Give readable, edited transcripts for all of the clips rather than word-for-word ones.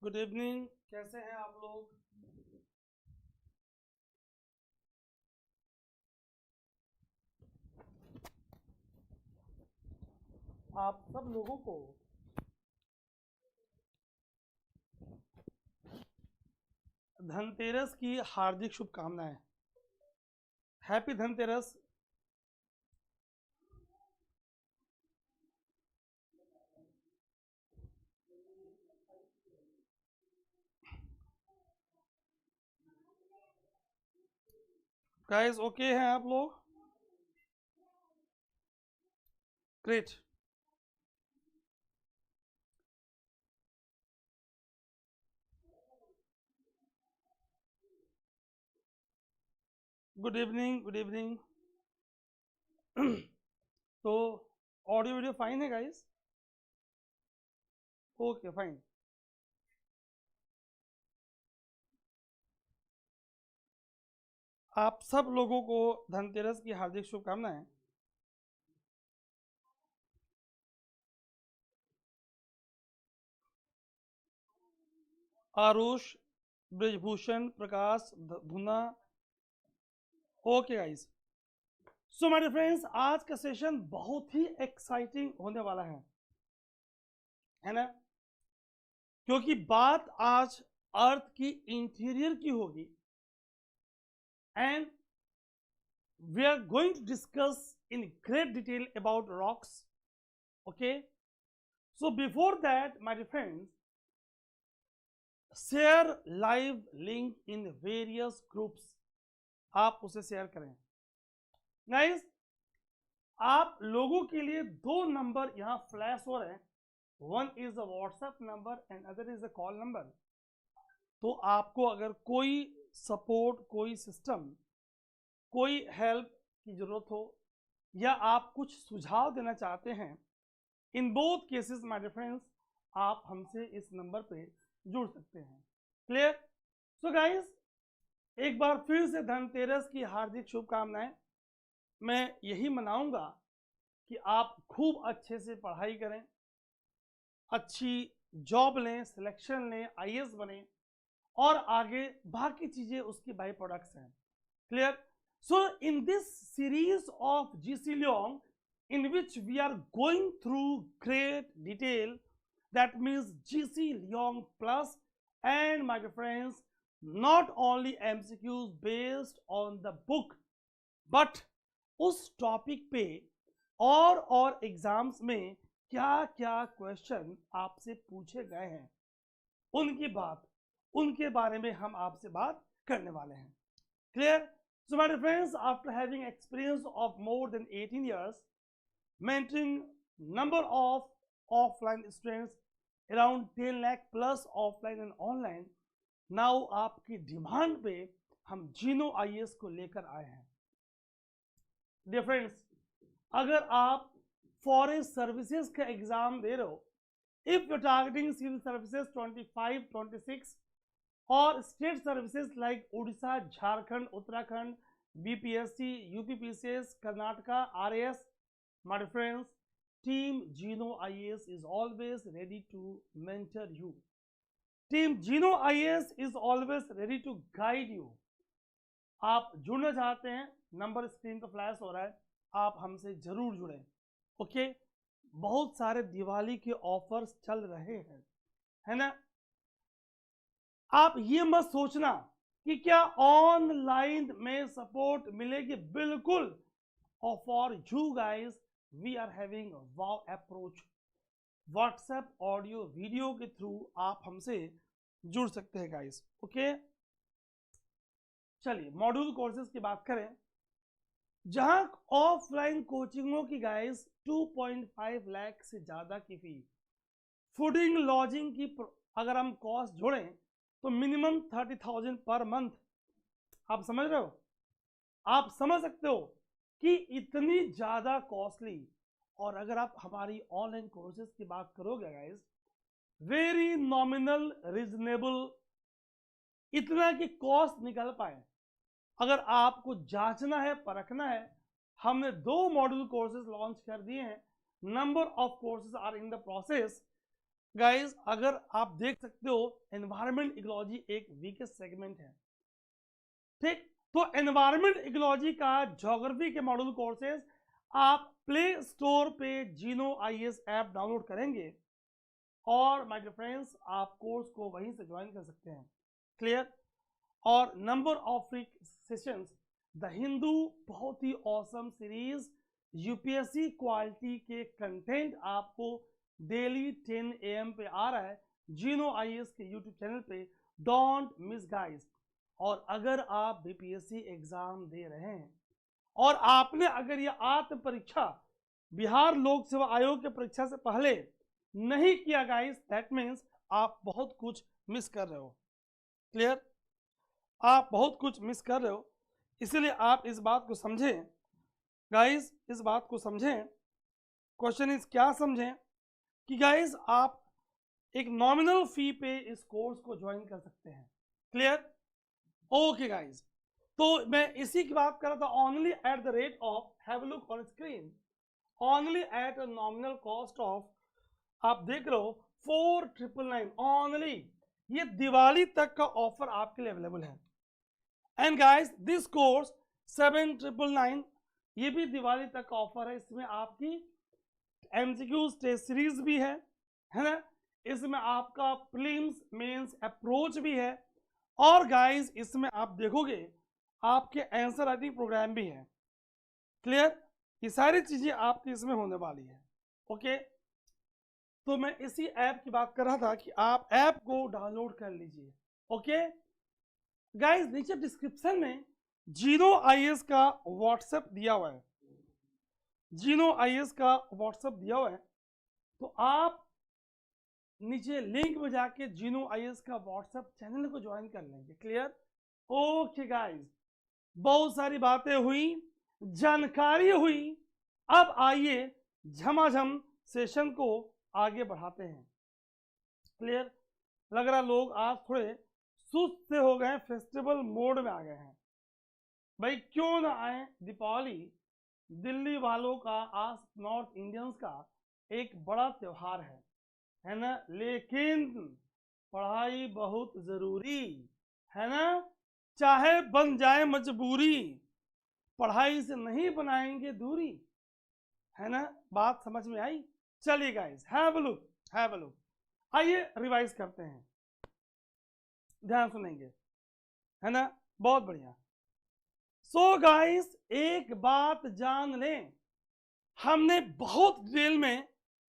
Good evening, कैसे हैं आप लोग? आप सब लोगों को धनतेरस की हार्दिक शुभकामनाएं। हैप्पी धनतेरस। गाइस ओके हैं आप लोग? Great. Good evening, good evening. तो ऑडियो वीडियो फाइन है गाइस? Okay fine. आप सब लोगों को धनतेरस की हार्दिक शुभकामनाएं। आरुष, ब्रिजभूषण, प्रकाश, धुना। Okay guys. So my dear friends, आज का सेशन बहुत ही एक्साइटिंग होने वाला है ना? क्योंकि बात आज अर्थ की इंटीरियर की होगी and we are going to discuss in great detail about rocks. Okay, so before that my dear friends, share live link in various groups. आप उसे शेयर करें गाइस। आप लोगों के लिए दो नंबर यहां फ्लैश हो रहे हैं। One is a WhatsApp number and other is a call number. तो आपको अगर कोई सपोर्ट, कोई सिस्टम, कोई हेल्प की जरूरत हो या आप कुछ सुझाव देना चाहते हैं, in both cases my dear friends, आप हमसे इस नंबर पे जुड़ सकते हैं। क्लियर? सो गाइस, एक बार फिर से धनतेरस की हार्दिक शुभकामनाएं। मैं यही मनाऊंगा कि आप खूब अच्छे से पढ़ाई करें, अच्छी जॉब लें, सिलेक्शन लें, आईएएस बने और आगे बाकी चीजें उसकी बाई प्रोडक्ट्स हैं। Clear? So in this series of GC Leong, in which we are going through great detail, that means GC Leong plus, and my dear friends, not only MCQs based on the book, but उस topic पे और exams में क्या क्या question आपसे पूछे गए हैं, उनके बारे में हम आपसे बात करने वाले हैं। Clear? So my dear friends, after having experience of more than 18 years, mentoring number of offline students, around 10 lakh plus offline and online, now आपकी डिमांड पे हम जीनो आईएएस को लेकर आए हैं। Dear friends, अगर आप फॉरेस्ट सर्विसेज का एग्जाम दे रहे हो, if you're targeting civil services 25, 26 और state services like Orissa, Jharkhand, Uttarakhand, BPSC, UPPCS, Karnataka, RAS, my dear friends, team Geno IAS is always ready to mentor you. Team Geno IAS is always ready to guide you. आप जुड़ना चाहते हैं, number screen पर flash हो रहा है, आप हमसे जरूर जुड़ें। ओके, बहुत सारे दिवाली के ऑफर्स चल रहे हैं, है ना? आप ये मत सोचना कि क्या ऑनलाइन में सपोर्ट मिलेगी, बिल्कुल। और for you guys we are having wow approach. WhatsApp audio video के थ्रू आप हमसे जुड़ सकते हैं गाइस। ओके, चलिए मॉड्यूल कोर्सेज की बात करें, जहां ऑफलाइन कोचिंगों की गाइस 2.5 लाख से ज्यादा की फीस, फूडिंग लॉजिंग की अगर हम कॉस्ट जोड़ें तो मिनिमम 30,000 पर मंथ। आप समझ रहे हो? आप समझ सकते हो कि इतनी ज्यादा कॉस्टली। और अगर आप हमारी ऑनलाइन कोर्सेज की बात करोगे गाइस, वेरी नॉमिनल, रीजनेबल, इतना कि कॉस्ट निकल पाए। अगर आपको जांचना है, परखना है, हमने 2 मॉड्यूल कोर्सेज लॉन्च कर दिए हैं। Number of courses are in the process. Guys अगर आप देख सकते हो एनवायरमेंट इकोलॉजी एक वीकेस्ट सेगमेंट है, ठीक। तो एनवायरमेंट इकोलॉजी का ज्योग्राफी के मॉड्यूल कोर्सेज आप प्ले स्टोर पे जीनो आईएएस ऐप डाउनलोड करेंगे और माय डियर फ्रेंड्स आप कोर्स को वहीं से ज्वाइन कर सकते हैं। क्लियर। और number of free sessions, the Hindu बहुत ही ऑसम सीरीज, यूपीएससी क्वालिटी के कंटेंट आपको डेली 10 AM पे आ रहा है जीनो आईएएस के यूट्यूब चैनल पे। Don't miss guys. और अगर आप बीपीएससी एग्जाम दे रहे हैं और आपने अगर ये आत्म परीक्षा बिहार लोक सेवा आयोग की परीक्षा से पहले नहीं किया गाइस, दैट मीन्स आप बहुत कुछ मिस कर रहे हो। क्लियर। आप बहुत कुछ मिस कर रहे हो, इसलिए आप इस बात को समझें गाइस, इस बात को समझें। क्वेश्चन इज क्या समझें कि गाइस आप एक नॉमिनल फी पे इस कोर्स को ज्वाइन कर सकते हैं। क्लियर। ओके गाइस, तो मैं इसी की बात कर रहा था। Only at the rate of, have a look on screen, only at a nominal cost of, आप देख रहे हो 4999 ओनली। ये दिवाली तक का ऑफर आपके लिए अवेलेबल है। एंड गाइस दिस कोर्स 7999, ये भी दिवाली तक का ऑफर है। इसमें आपकी एमसीक्यू टेस्ट सीरीज भी है ना, इसमें आपका प्रीलिम्स मेंस अप्रोच भी है, और गाइस इसमें आप देखोगे आपके आंसर राइटिंग प्रोग्राम भी है। क्लियर। ये सारी चीजें आपकी इसमें होने वाली है। ओके, तो मैं इसी ऐप की बात कर रहा था कि आप ऐप को डाउनलोड कर लीजिए। ओके गाइस, नीचे डिस्क्रिप्शन में जीनो आईएएस का व्हाट्सएप दिया हुआ है, जीनो आईएएस का व्हाट्सएप दिया हुआ है, तो आप नीचे लिंक में जाके जीनो आईएएस का व्हाट्सएप चैनल को ज्वाइन कर लेंगे। क्लियर। ओके गाइस, बहुत सारी बातें हुई, जानकारी हुई, अब आइए झमाझम सेशन को आगे बढ़ाते हैं। क्लियर। लग रहा लोग आज थोड़े सुस्त से हो गए, फेस्टिवल मोड में आ गए हैं। भाई क्यों ना आए, दीपावली दिल्ली वालों का, आज नॉर्थ इंडियंस का एक बड़ा त्योहार है ना, लेकिन पढ़ाई बहुत जरूरी है ना, चाहे बन जाए मजबूरी, पढ़ाई से नहीं बनाएंगे दूरी, है ना। बात समझ में आई। चलिए guys, have a look, have a look. आइए रिवाइज करते हैं, ध्यान सुनेंगे, है ना। बहुत बढ़िया। सो गाइस एक बात जान लें, हमने बहुत डिटेल में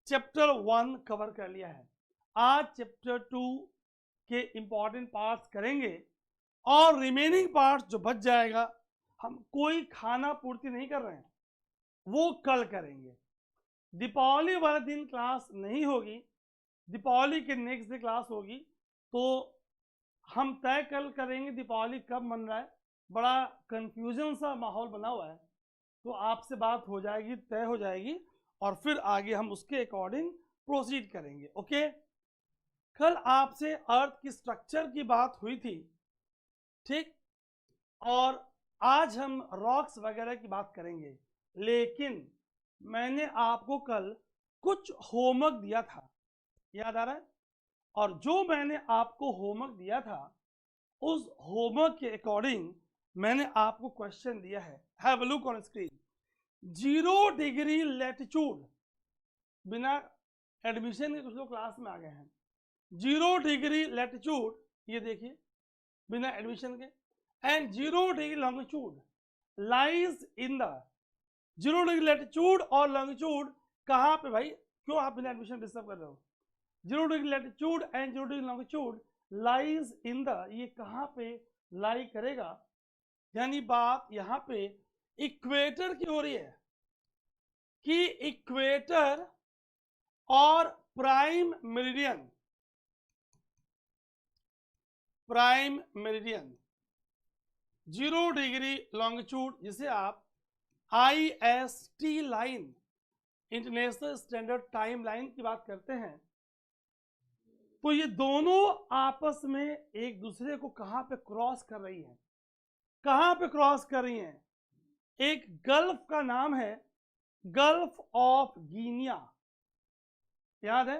चैप्टर 1 कवर कर लिया है। आज चैप्टर 2 के इंपॉर्टेंट पार्ट्स करेंगे, और रिमेनिंग पार्ट्स जो बच जाएगा, हम कोई खाना पूर्ति नहीं कर रहे हैं, वो कल करेंगे। दीपावली वाले दिन क्लास नहीं होगी, दीपावली के नेक्स्ट डे क्लास होगी, तो हम तय कल करेंगे दीपावली कब मन रहा है। बड़ा कंफ्यूजन सा माहौल बना हुआ है, तो आपसे बात हो जाएगी, तय हो जाएगी, और फिर आगे हम उसके अकॉर्डिंग प्रोसीड करेंगे। ओके, कल आपसे अर्थ की स्ट्रक्चर की बात हुई थी, ठीक, और आज हम रॉक्स वगैरह की बात करेंगे, लेकिन मैंने आपको कल कुछ होमवर्क दिया था, याद आ रहा है, और जो मैंने आपको होमवर्क दिया था, उस होमवर्क के अकॉर्डिंग मैंने आपको क्वेश्चन दिया है। Have a look on screen. 0 degree latitude, बिना एडमिशन के कुछ लोग क्लास में आ गए हैं। 0 डिग्री लैटिट्यूड, ये देखिए, बिना एडमिशन के, and 0 degree longitude lies in the, 0 degree latitude और लॉन्गिट्यूड कहाँ पे भाई, क्यों आप बिना एडमिशन डिस्टर्ब कर रहे हो। 0 degree latitude and 0 degree longitude lies in the, ये कहाँ पे लाई करेगा, यानी बात यहाँ पे इक्वेटर की हो रही है कि इक्वेटर और prime meridian, prime meridian 0 degree longitude, जिसे आप IST line, international standard time line की बात करते हैं, तो ये दोनों आपस में एक दूसरे को कहां पे क्रॉस कर रही है, कहां पे क्रॉस कर रही हैं। एक गल्फ का नाम है गल्फ ऑफ गिनिया, याद है,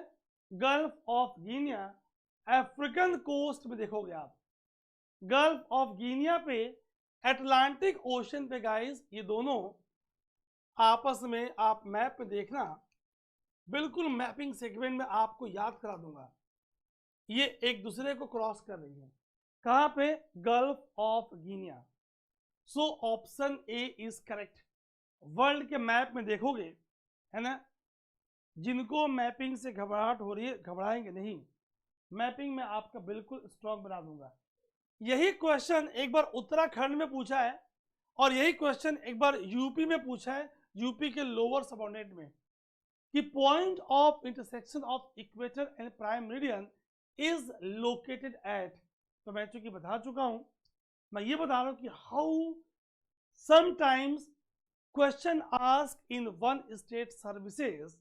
gulf of Guinea African coast में देखोगे आप, गल्फ ऑफ गिनिया पे, अटलांटिक ओशन पे गाइस, ये दोनों आपस में आप मैप में देखना, बिल्कुल मैपिंग सेगमेंट में आपको याद करा दूंगा, ये एक दूसरे को क्रॉस कर रही है। कहां पे? Gulf of Guinea. So option A is correct. World के मैप में देखोगे, है ना, जिनको मैपिंग से घबराहट हो रही है घबराएंगे नहीं, मैपिंग में आपका बिल्कुल स्ट्रॉन्ग बना दूंगा। यही क्वेश्चन एक बार उत्तराखंड में पूछा है और यही क्वेश्चन एक बार यूपी में पूछा है, यूपी के लोअर सबऑर्डिनेट में, कि point of intersection of equator and prime meridian is located at. तो मैं चूंकि बता चुका हूं, मैं ये बता रहा हूं कि how sometimes question ask in one state services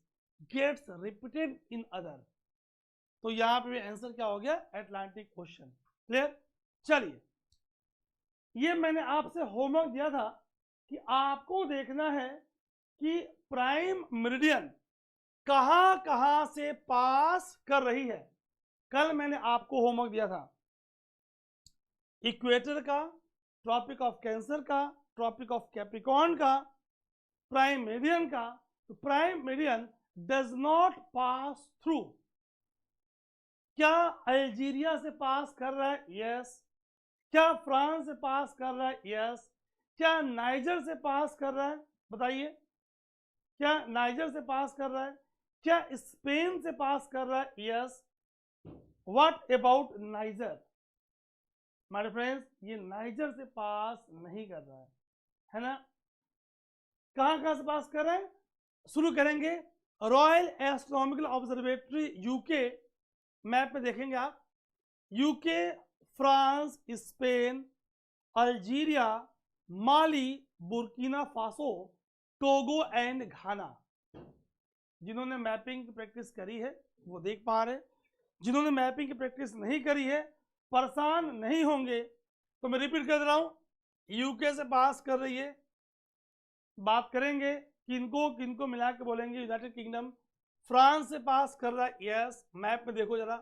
gets repeated in other. तो यहां पे आंसर क्या हो गया? Atlantic ocean. क्लियर? चलिए, ये मैंने आपसे होमवर्क दिया था कि आपको देखना है कि प्राइम मेरिडियन कहां कहां से पास कर रही है। कल मैंने आपको होमवर्क दिया था इक्वेटर का, ट्रॉपिक ऑफ कैंसर का, ट्रॉपिक ऑफ कैप्रिकॉर्न का, प्राइम मेरिडियन का। तो prime meridian does not pass through. क्या अल्जीरिया से पास कर रहा है? यस। क्या फ्रांस से पास कर रहा है? यस। क्या नाइजर से पास कर रहा है? बताइए, क्या नाइजर से पास कर रहा है? क्या स्पेन से पास कर रहा है? Yes. What about niger? My friends, ये नाइजर से पास नहीं कर रहा है ना। कहां कहां से पास कर रहा है? शुरू करेंगे Royal Astronomical Observatory UK, map में देखेंगे आप, UK, France, Spain, Algeria, Mali, Burkina Faso, Togo and Ghana. जिन्होंने मैपिंग की प्रैक्टिस करी है वो देख पा रहे, जिन्होंने मैपिंग की प्रैक्टिस नहीं करी है परेशान नहीं होंगे। तो मैं रिपीट कर रहा हूं, यूके से पास कर रही है, बात करेंगे किनको किनको मिला के बोलेंगे, यूनाइटेड किंगडम। फ्रांस से पास कर रहा है, यस, मैप में देखो जरा,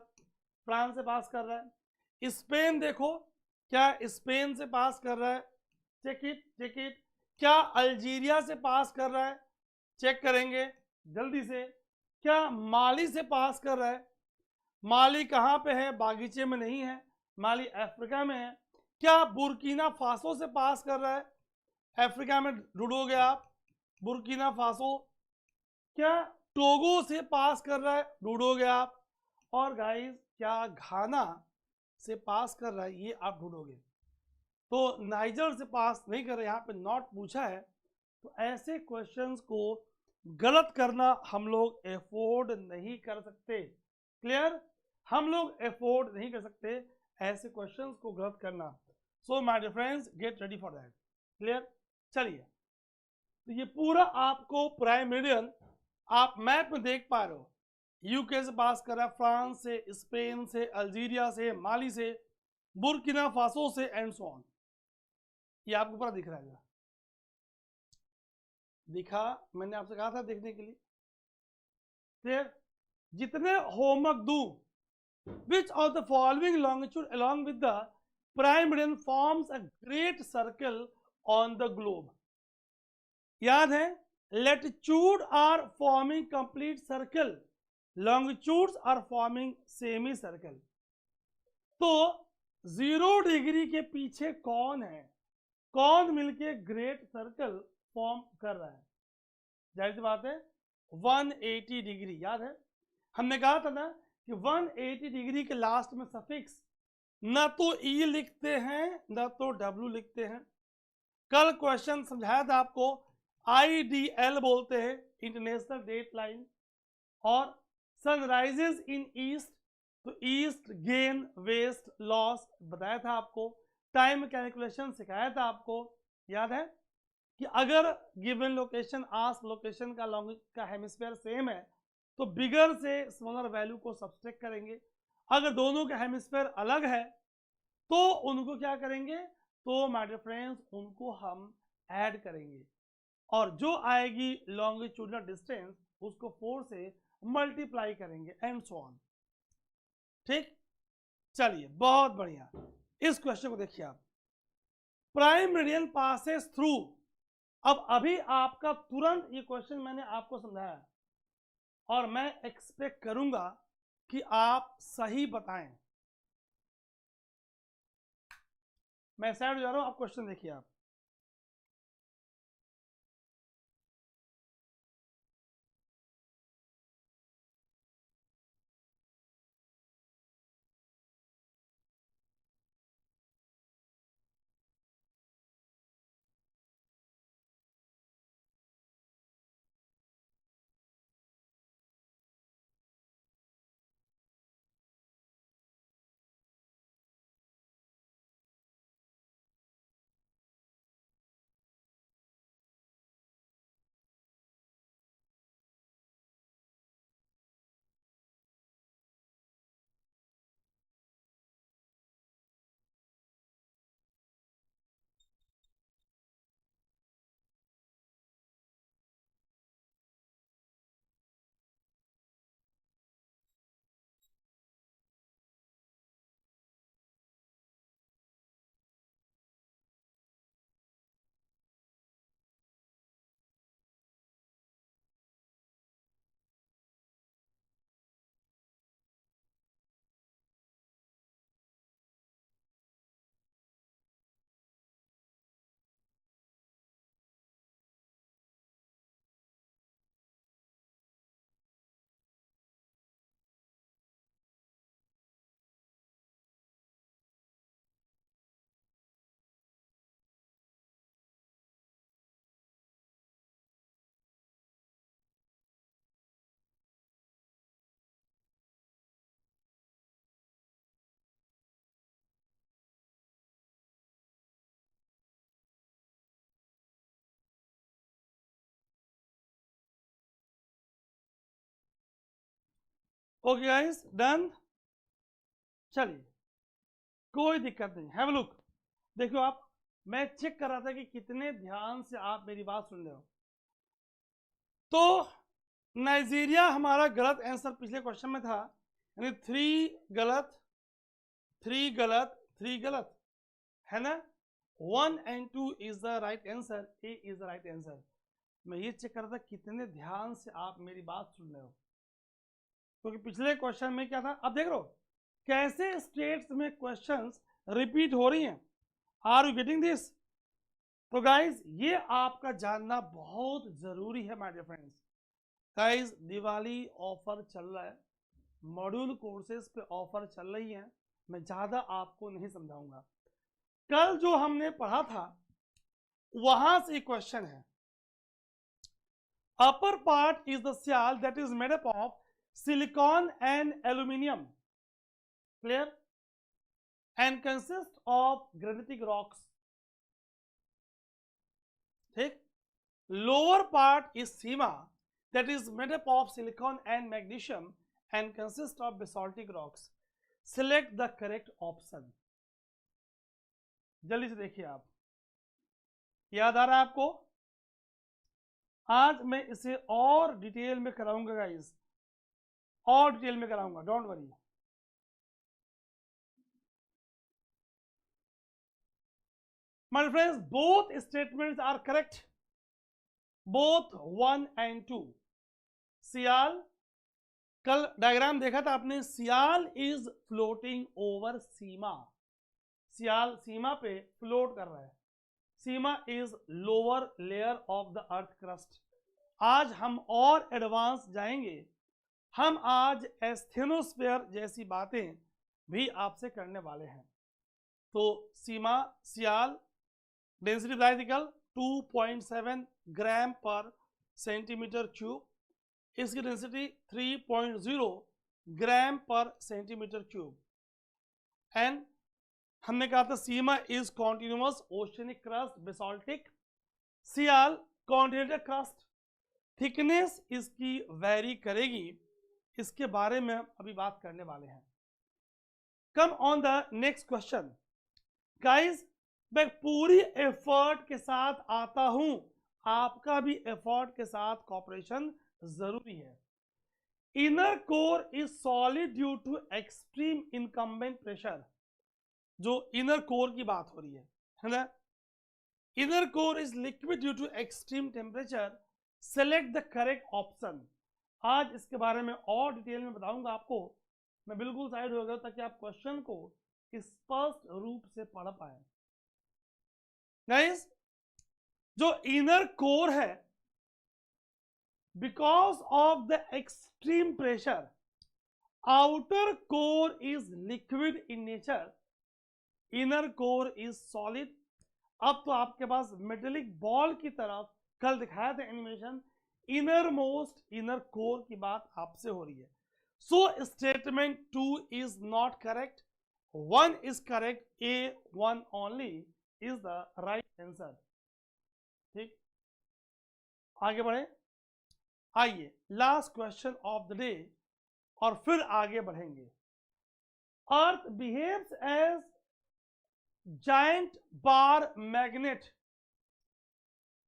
फ्रांस से पास कर रहा है। स्पेन देखो, क्या स्पेन से पास कर रहा है? Check it, check it. क्या अल्जीरिया से पास कर रहा है? चेक करेंगे जल्दी से। क्या माली से पास कर रहा है? माली कहाँ पे है? बागीचे में नहीं है, माली अफ्रीका में है। क्या बुर्किना फासो से पास कर रहा है? अफ्रीका में ढूंढोगे आप, बुर्किना फासो। क्या टोगो से पास कर रहा है? ढूंढोगे आप। और गाइस, क्या घाना से पास कर रहा है? ये आप ढूंढोगे। तो नाइजर से पास नहीं कर रहे, यहाँ पे नॉट पूछा है। तो ऐसे क्वेश्चंस को गलत करना हम लोग एफोर्ड नहीं कर सकते। क्लियर? हम लोग एफोर्ड नहीं कर सकते ऐसे क्वेश्चंस को गलत करना। So my dear friends, get ready for that. Clear? चलिए, तो ये पूरा आपको प्राइम मेरिडियन आप मैप में देख पा रहे हो, यूके से पास कर रहा है, फ्रांस से, स्पेन से, अल्जीरिया से, माली से, बुर्किना फासो से, एंड सो ऑन। ये आपको पूरा दिख रहा है, दिखा? मैंने आपसे कहा था देखने के लिए। क्लियर? जितने होमवर्क दूं, which of the following longitude along with the prime meridian forms a great circle on the globe? याद है, latitude are forming complete circle, longitudes are forming semi circle। तो 0 डिग्री के पीछे कौन है? कौन मिलके ग्रेट सर्कल फॉर्म कर रहा है? जाहिर सी बात है 180 डिग्री। याद है हमने कहा था ना कि 180 डिग्री के लास्ट में सफिक्स न तो ई लिखते हैं न तो डब्ल्यू लिखते हैं। कल क्वेश्चन समझाया था आपको, IDL बोलते हैं, इंटरनेशनल डेट लाइन। और सनराइजेस इन ईस्ट, तो ईस्ट गेन वेस्ट लॉस बताया था आपको। टाइम कैलकुलेशन सिखाया था आपको। याद है कि अगर गिवन लोकेशन आस्क लोकेशन का लॉन्गिट्यूड का हेमिस्फीयर सेम है तो बिगर से स्मॉलर वैल्यू को सब्सट्रैक्ट करेंगे। अगर दोनों का हेमिस्फीयर अलग है तो उनको क्या करेंगे? तो माय डियर फ्रेंड्स, उनको हम ऐड करेंगे और जो आएगी लॉन्गिट्यूडनल डिस्टेंस उसको 4 से मल्टीप्लाई करेंगे एंड सो ऑन। ठीक, चलिए बहुत बढ़िया। इस क्वेश्चन को देखिए आप, प्राइम मेरिडियन पासेस थ्रू। अब अभी आपका तुरंत ये क्वेश्चन मैंने आपको समझाया और मैं एक्सपेक्ट करूंगा कि आप सही बताएं। मैं साइड हो जा रहा हूं, आप क्वेश्चन देखिए आप। Okay guys, done. चलिए कोई दिक्कत नहीं, हैव लुक। देखो आप, मैं चेक कर रहा था कि कितने ध्यान से आप मेरी बात सुन रहे हो। तो नाइजीरिया हमारा गलत आंसर पिछले क्वेश्चन में था, यानी 3 गलत 3 गलत 3 गलत है ना। 1 and 2 is the right answer, A is the right answer. मैं ये चेक कर रहा था कितने ध्यान से आप मेरी बात सुन रहे हो, क्योंकि पिछले क्वेश्चन में क्या था, अब देख रहे हो कैसे स्टेट्स में क्वेश्चंस रिपीट हो रही हैं। Are you getting this? तो गाइज ये आपका जानना बहुत जरूरी है my dear friends. Guys Diwali offer चल रहा है, मॉड्यूल कोर्सेज पे ऑफर चल रही है, मैं ज्यादा आपको नहीं समझाऊंगा। कल जो हमने पढ़ा था वहां से क्वेश्चन है। Upper part is the sial that is made up of silicon and aluminium, clear, and consist of granitic rocks. ठीक, lower part is sima that is made up of silicon and magnesium and consists of basaltic rocks. Select the correct option. जल्दी से देखिए आप, याद आ रहा है आपको? आज मैं इसे और डिटेल में कराऊंगा गाइस, और डिटेल में कराऊंगा, don't worry. My friends, both statements are correct, both 1 and 2। Sial, कल डायग्राम देखा था आपने, sial is floating over sima. Sial sima पे फ्लोट कर रहा है। Sima is lower layer of the earth crust. आज हम और एडवांस जाएंगे, हम आज एस्थेनोस्फीयर जैसी बातें भी आपसे करने वाले हैं। तो सीमा, सियाल, density ब्राइटिकल 2.7 gram per centimetre cube, इसकी density 3.0 gram per centimetre cube. And हमने कहा था sima is continuous oceanic crust basaltic, sial continental crust. Thickness इसकी वेरी करेगी, इसके बारे में अभी बात करने वाले हैं। Come on the next question guys. मैं पूरी एफर्ट के साथ आता हूं, आपका भी एफर्ट के साथ कॉपरेशन जरूरी है। Inner core is solid due to extreme incumbent pressure, जो इनर कोर की बात हो रही है ना। Inner core is liquid due to extreme temperature, select the correct option. आज इसके बारे में और डिटेल में बताऊंगा आपको। मैं बिल्कुल साइड हो गया ताकि आप क्वेश्चन को स्पष्ट रूप से पढ़ पाए। गाइस, जो इनर कोर है, because of the extreme pressure, outer core is liquid in nature, inner core is solid. अब तो आपके पास मेटेलिक बॉल की तरफ कल दिखाया था animation, inner most inner core की बात आपसे हो रही है। So statement 2 is not correct, 1 is correct, A1 only is the right answer. ठीक, आगे बढ़े। आइए last question of the day और फिर आगे बढ़ेंगे। Earth behaves as giant bar magnet,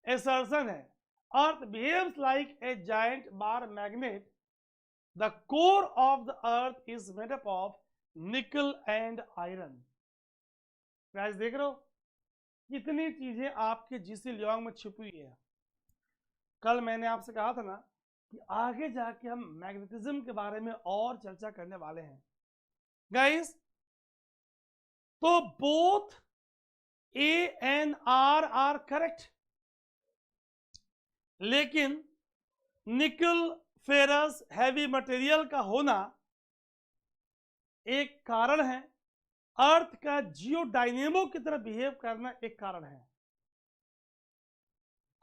assertion है earth behaves like a giant bar magnet, the core of the earth is made up of nickel and iron। Guys देख रहे हो कितनी चीजें आपके जीसी लियोंग में छिपी हुई है। कल मैंने आपसे कहा था ना कि आगे जाके हम मैग्नेटिज्म के बारे में और चर्चा करने वाले हैं। गाइस, तो both A and R R correct, लेकिन निकल फेरस हैवी मटेरियल का होना एक कारण है, अर्थ का जियोडायनेमो की तरह बिहेव करना एक कारण है।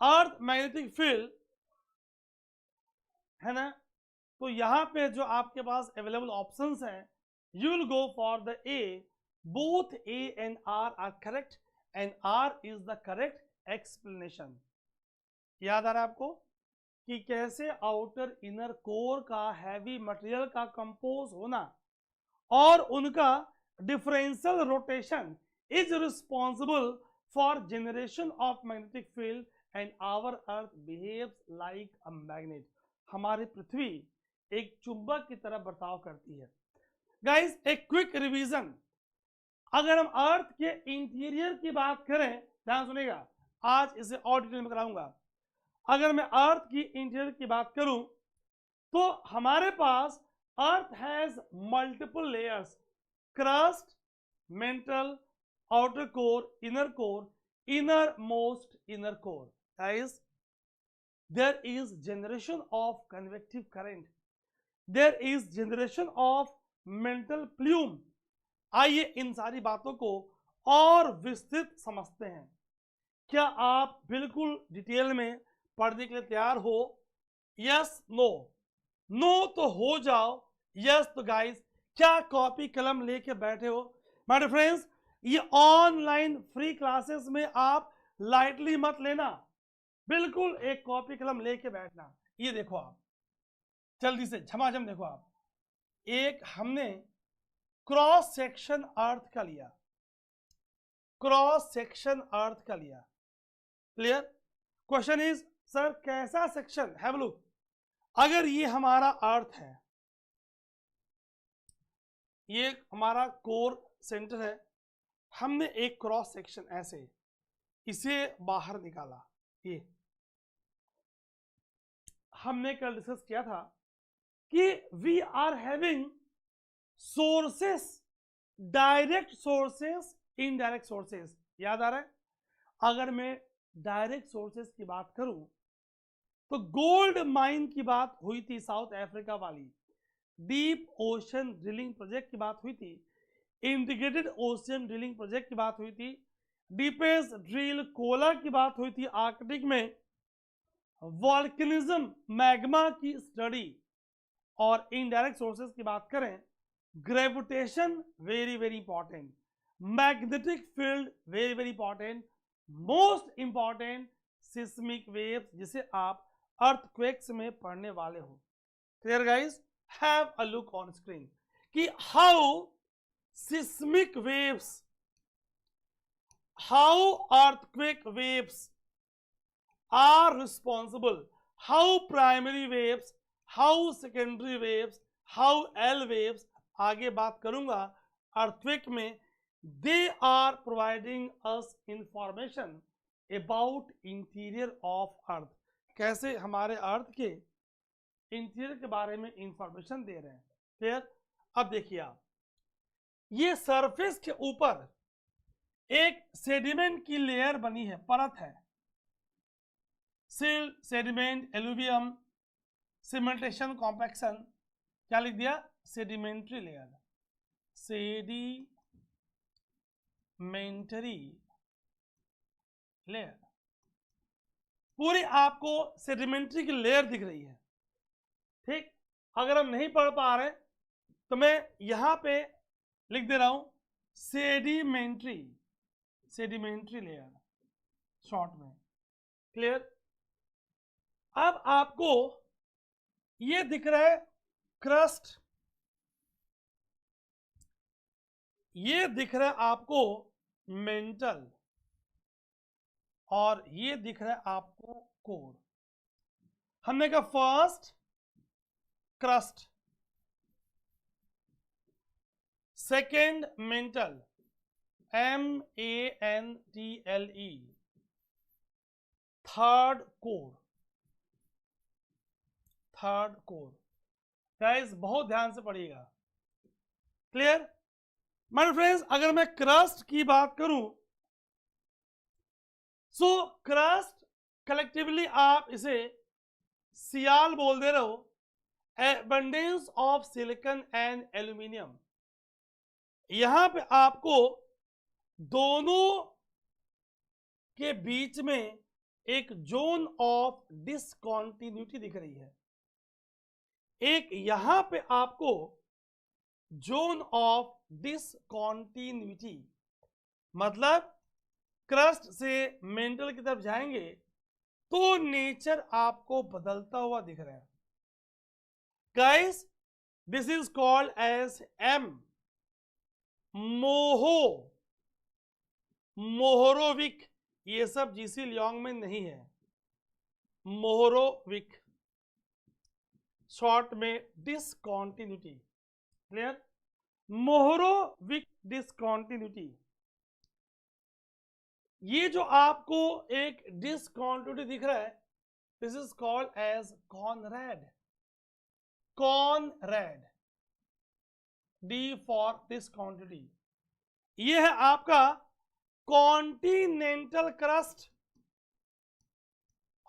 अर्थ मैग्नेटिक फील्ड है ना, तो यहां पे जो आपके पास अवेलेबल ऑप्शंस हैं, you will go for the A, both A and R R correct and R is the correct explanation. याद आ रहा है आपको कि कैसे आउटर इनर कोर का हैवी मटेरियल का कंपोज होना और उनका differential rotation is responsible for generation of magnetic field and our earth behaves like a magnet. हमारी पृथ्वी एक चुंबक की तरह बर्ताव करती है। गाइस, एक क्विक रिवीजन, अगर हम अर्थ के इंटीरियर की बात करें, ध्यान सुनिएगा, आज इसे और डिटेल में कराऊंगा। अगर मैं अर्थ की इंटीरियर की बात करूं तो हमारे पास earth has multiple layers, crust, mantle, outer core, inner most inner core. Guys, there is generation of convective current, there is generation of mantle plume. आइए इन सारी बातों को और विस्तृत समझते हैं। क्या आप बिल्कुल डिटेल में पढ़ने के लिए तैयार हो? Yes, no? नो तो हो जाओ, यस तो गाइस क्या कॉपी कलम लेके बैठे हो? माय डियर फ्रेंड्स, ये ऑनलाइन फ्री क्लासेस में आप लाइटली मत लेना, बिल्कुल एक कॉपी कलम लेके बैठना। ये देखो आप जल्दी से झमाझम देखो आप, एक हमने क्रॉस सेक्शन अर्थ का लिया, क्रॉस सेक्शन अर्थ का लिया। क्लियर? क्वेश्चन इज सर कैसा सेक्शन? Have a look. अगर ये हमारा अर्थ है, ये हमारा कोर सेंटर है, हमने एक क्रॉस सेक्शन ऐसे इसे बाहर निकाला। ये हमने कल डिस्कस किया था कि we are having sources, direct sources, indirect sources. याद आ रहा है? अगर मैं डायरेक्ट सोर्सेस की बात करूं तो गोल्ड माइन की बात हुई थी साउथ अफ्रीका वाली, डीप ओशन ड्रिलिंग प्रोजेक्ट की बात हुई थी, इंटीग्रेटेड ओशन ड्रिलिंग प्रोजेक्ट की बात हुई थी, डीपेस्ट ड्रिल कोला की बात हुई थी आर्कटिक में, वॉल्केनिज्म मैग्मा की स्टडी। और इनडायरेक्ट सोर्सेस की बात करें, gravitation very very important, magnetic field very very important, most important seismic waves, जिसे आप अर्थक्वेक्स में पढ़ने वाले हो। Clear guys? Have a look on screen कि how seismic waves, how earthquake waves are responsible, how primary waves how secondary waves, how L waves, आगे बात करूंगा अर्थक्वेक में, they are providing us information about interior of earth, कैसे हमारे अर्थ के interior के बारे में इंफॉर्मेशन दे रहे हैं। क्लियर? अब देखिए आप, ये सरफेस के ऊपर एक सेडिमेंट की लेयर बनी है, परत है, सिल, सेडिमेंट, एलुवियम, सिमेंटेशन, कॉम्पैक्शन, क्या लिख दिया? सेडिमेंट्री लेयर, सेडिमेंटरी लेयर, पूरी आपको सेडिमेंट्री की लेयर दिख रही है। ठीक, अगर हम नहीं पढ़ पा रहे तो मैं यहां पे लिख दे रहा हूं सेडिमेंट्री, सेडिमेंट्री लेयर शॉर्ट में। क्लियर? अब आपको ये दिख रहा है क्रस्ट, ये दिख रहा है आपको मेंटल, और ये दिख रहा है आपको कोर। हमने कहा first crust, second mental, MANTLE, third core, third core. Guys बहुत ध्यान से पढ़िएगा। क्लियर? माय फ्रेंड्स, अगर मैं क्रस्ट की बात करूं, सो क्रस्ट कलेक्टिवली आप इसे सियाल बोल दे रहे हो, abundance of silicon and aluminium. यहां पे आपको दोनों के बीच में एक जोन ऑफ डिसकॉन्टिन्यूटी दिख रही है, एक यहां पे आपको जोन ऑफ डिसकॉन्टिन्यूटी, मतलब क्रस्ट से मेंटल की तरफ जाएंगे तो नेचर आपको बदलता हुआ दिख रहा है। Guys, this is called as M Moho, Mohorovicic, ये सब जीसी लियोंग में नहीं है, मोहरोविक, शॉर्ट में डिसकॉन्टिन्यूटी। क्लियर? मोहरोविक डिसकॉन्टिन्यूटी, ये जो आपको एक डिसकॉन्टिन्यूटी दिख रहा है, this is called as Conrad, Conrad, D for discontinuity. ये है आपका continental crust,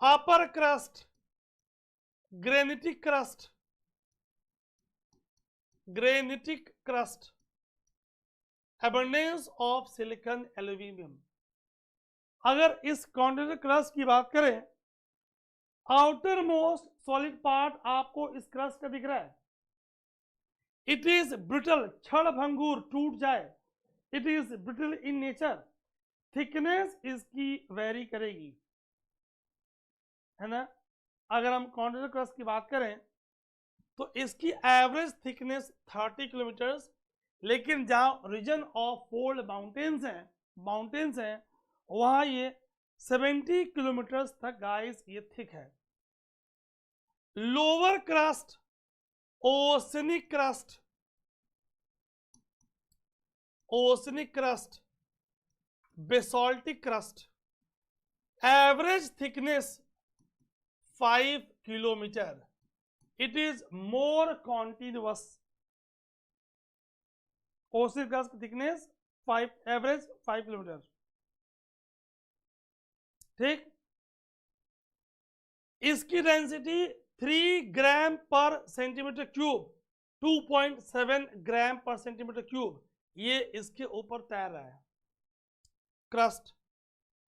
upper crust, granitic crust, granitic crust, abundance of silicon aluminium. अगर इस कॉन्टिनेंटल क्रस्ट की बात करें, आउटर मोस्ट सॉलिड पार्ट आपको इस क्रस्ट का दिख रहा है, इट इज ब्रिटल, क्षण भंगुर, टूट जाए, it is brittle in nature, thickness इसकी वेरी करेगी, है ना। अगर हम कॉन्टिनेंटल क्रस्ट की बात करें तो इसकी एवरेज थिकनेस 30 किलोमीटर्स, लेकिन जहां रीजन ऑफ फोल्ड माउंटेन्स हैं वहां ये 70 किलोमीटर्स तक गाइस ये थिक है। Lower crust, oceanic crust, oceanic crust, basaltic crust, average thickness 5 kilometre, it is more continuous. Oceanic crust की थिकनेस 5, एवरेज 5 किलोमीटर। ठीक, इसकी डेंसिटी 3 ग्राम per centimetre cube, 2.7 gram per centimetre cube, ये इसके ऊपर तैर रहा है क्रस्ट।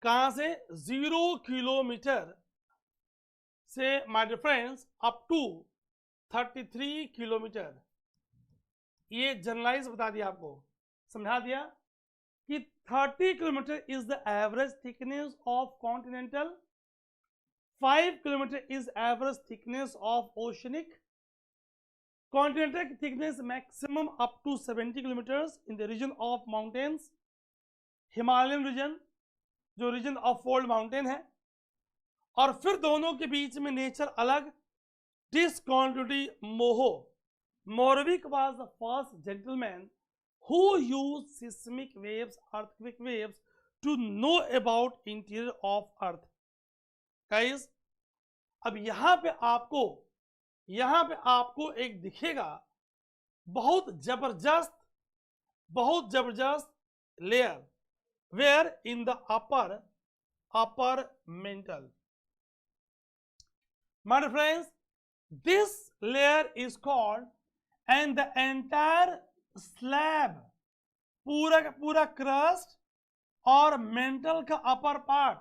कहां से? 0 किलोमीटर से my dear friends up to 33 kilometre. ये जनरलाइज बता दिया, आपको समझा दिया कि 30 kilometre is the average thickness of continental, 5 kilometre is average thickness of oceanic, continental की thickness maximum up to 70 kilometres in the region of mountains, Himalayan region जो region of fold mountain है, और फिर दोनों के बीच में नेचर अलग, discontinuity moho. Moravik was the first gentleman who used seismic waves, earthquake waves, to know about interior of earth. Guys, अब यहाँ पे आपको एक दिखेगा बहुत जबरदस्त layer, where in the upper mantle. My friends, this layer is called, and the entire slab, पूरा का पूरा क्रस्ट और मेंटल का upper part,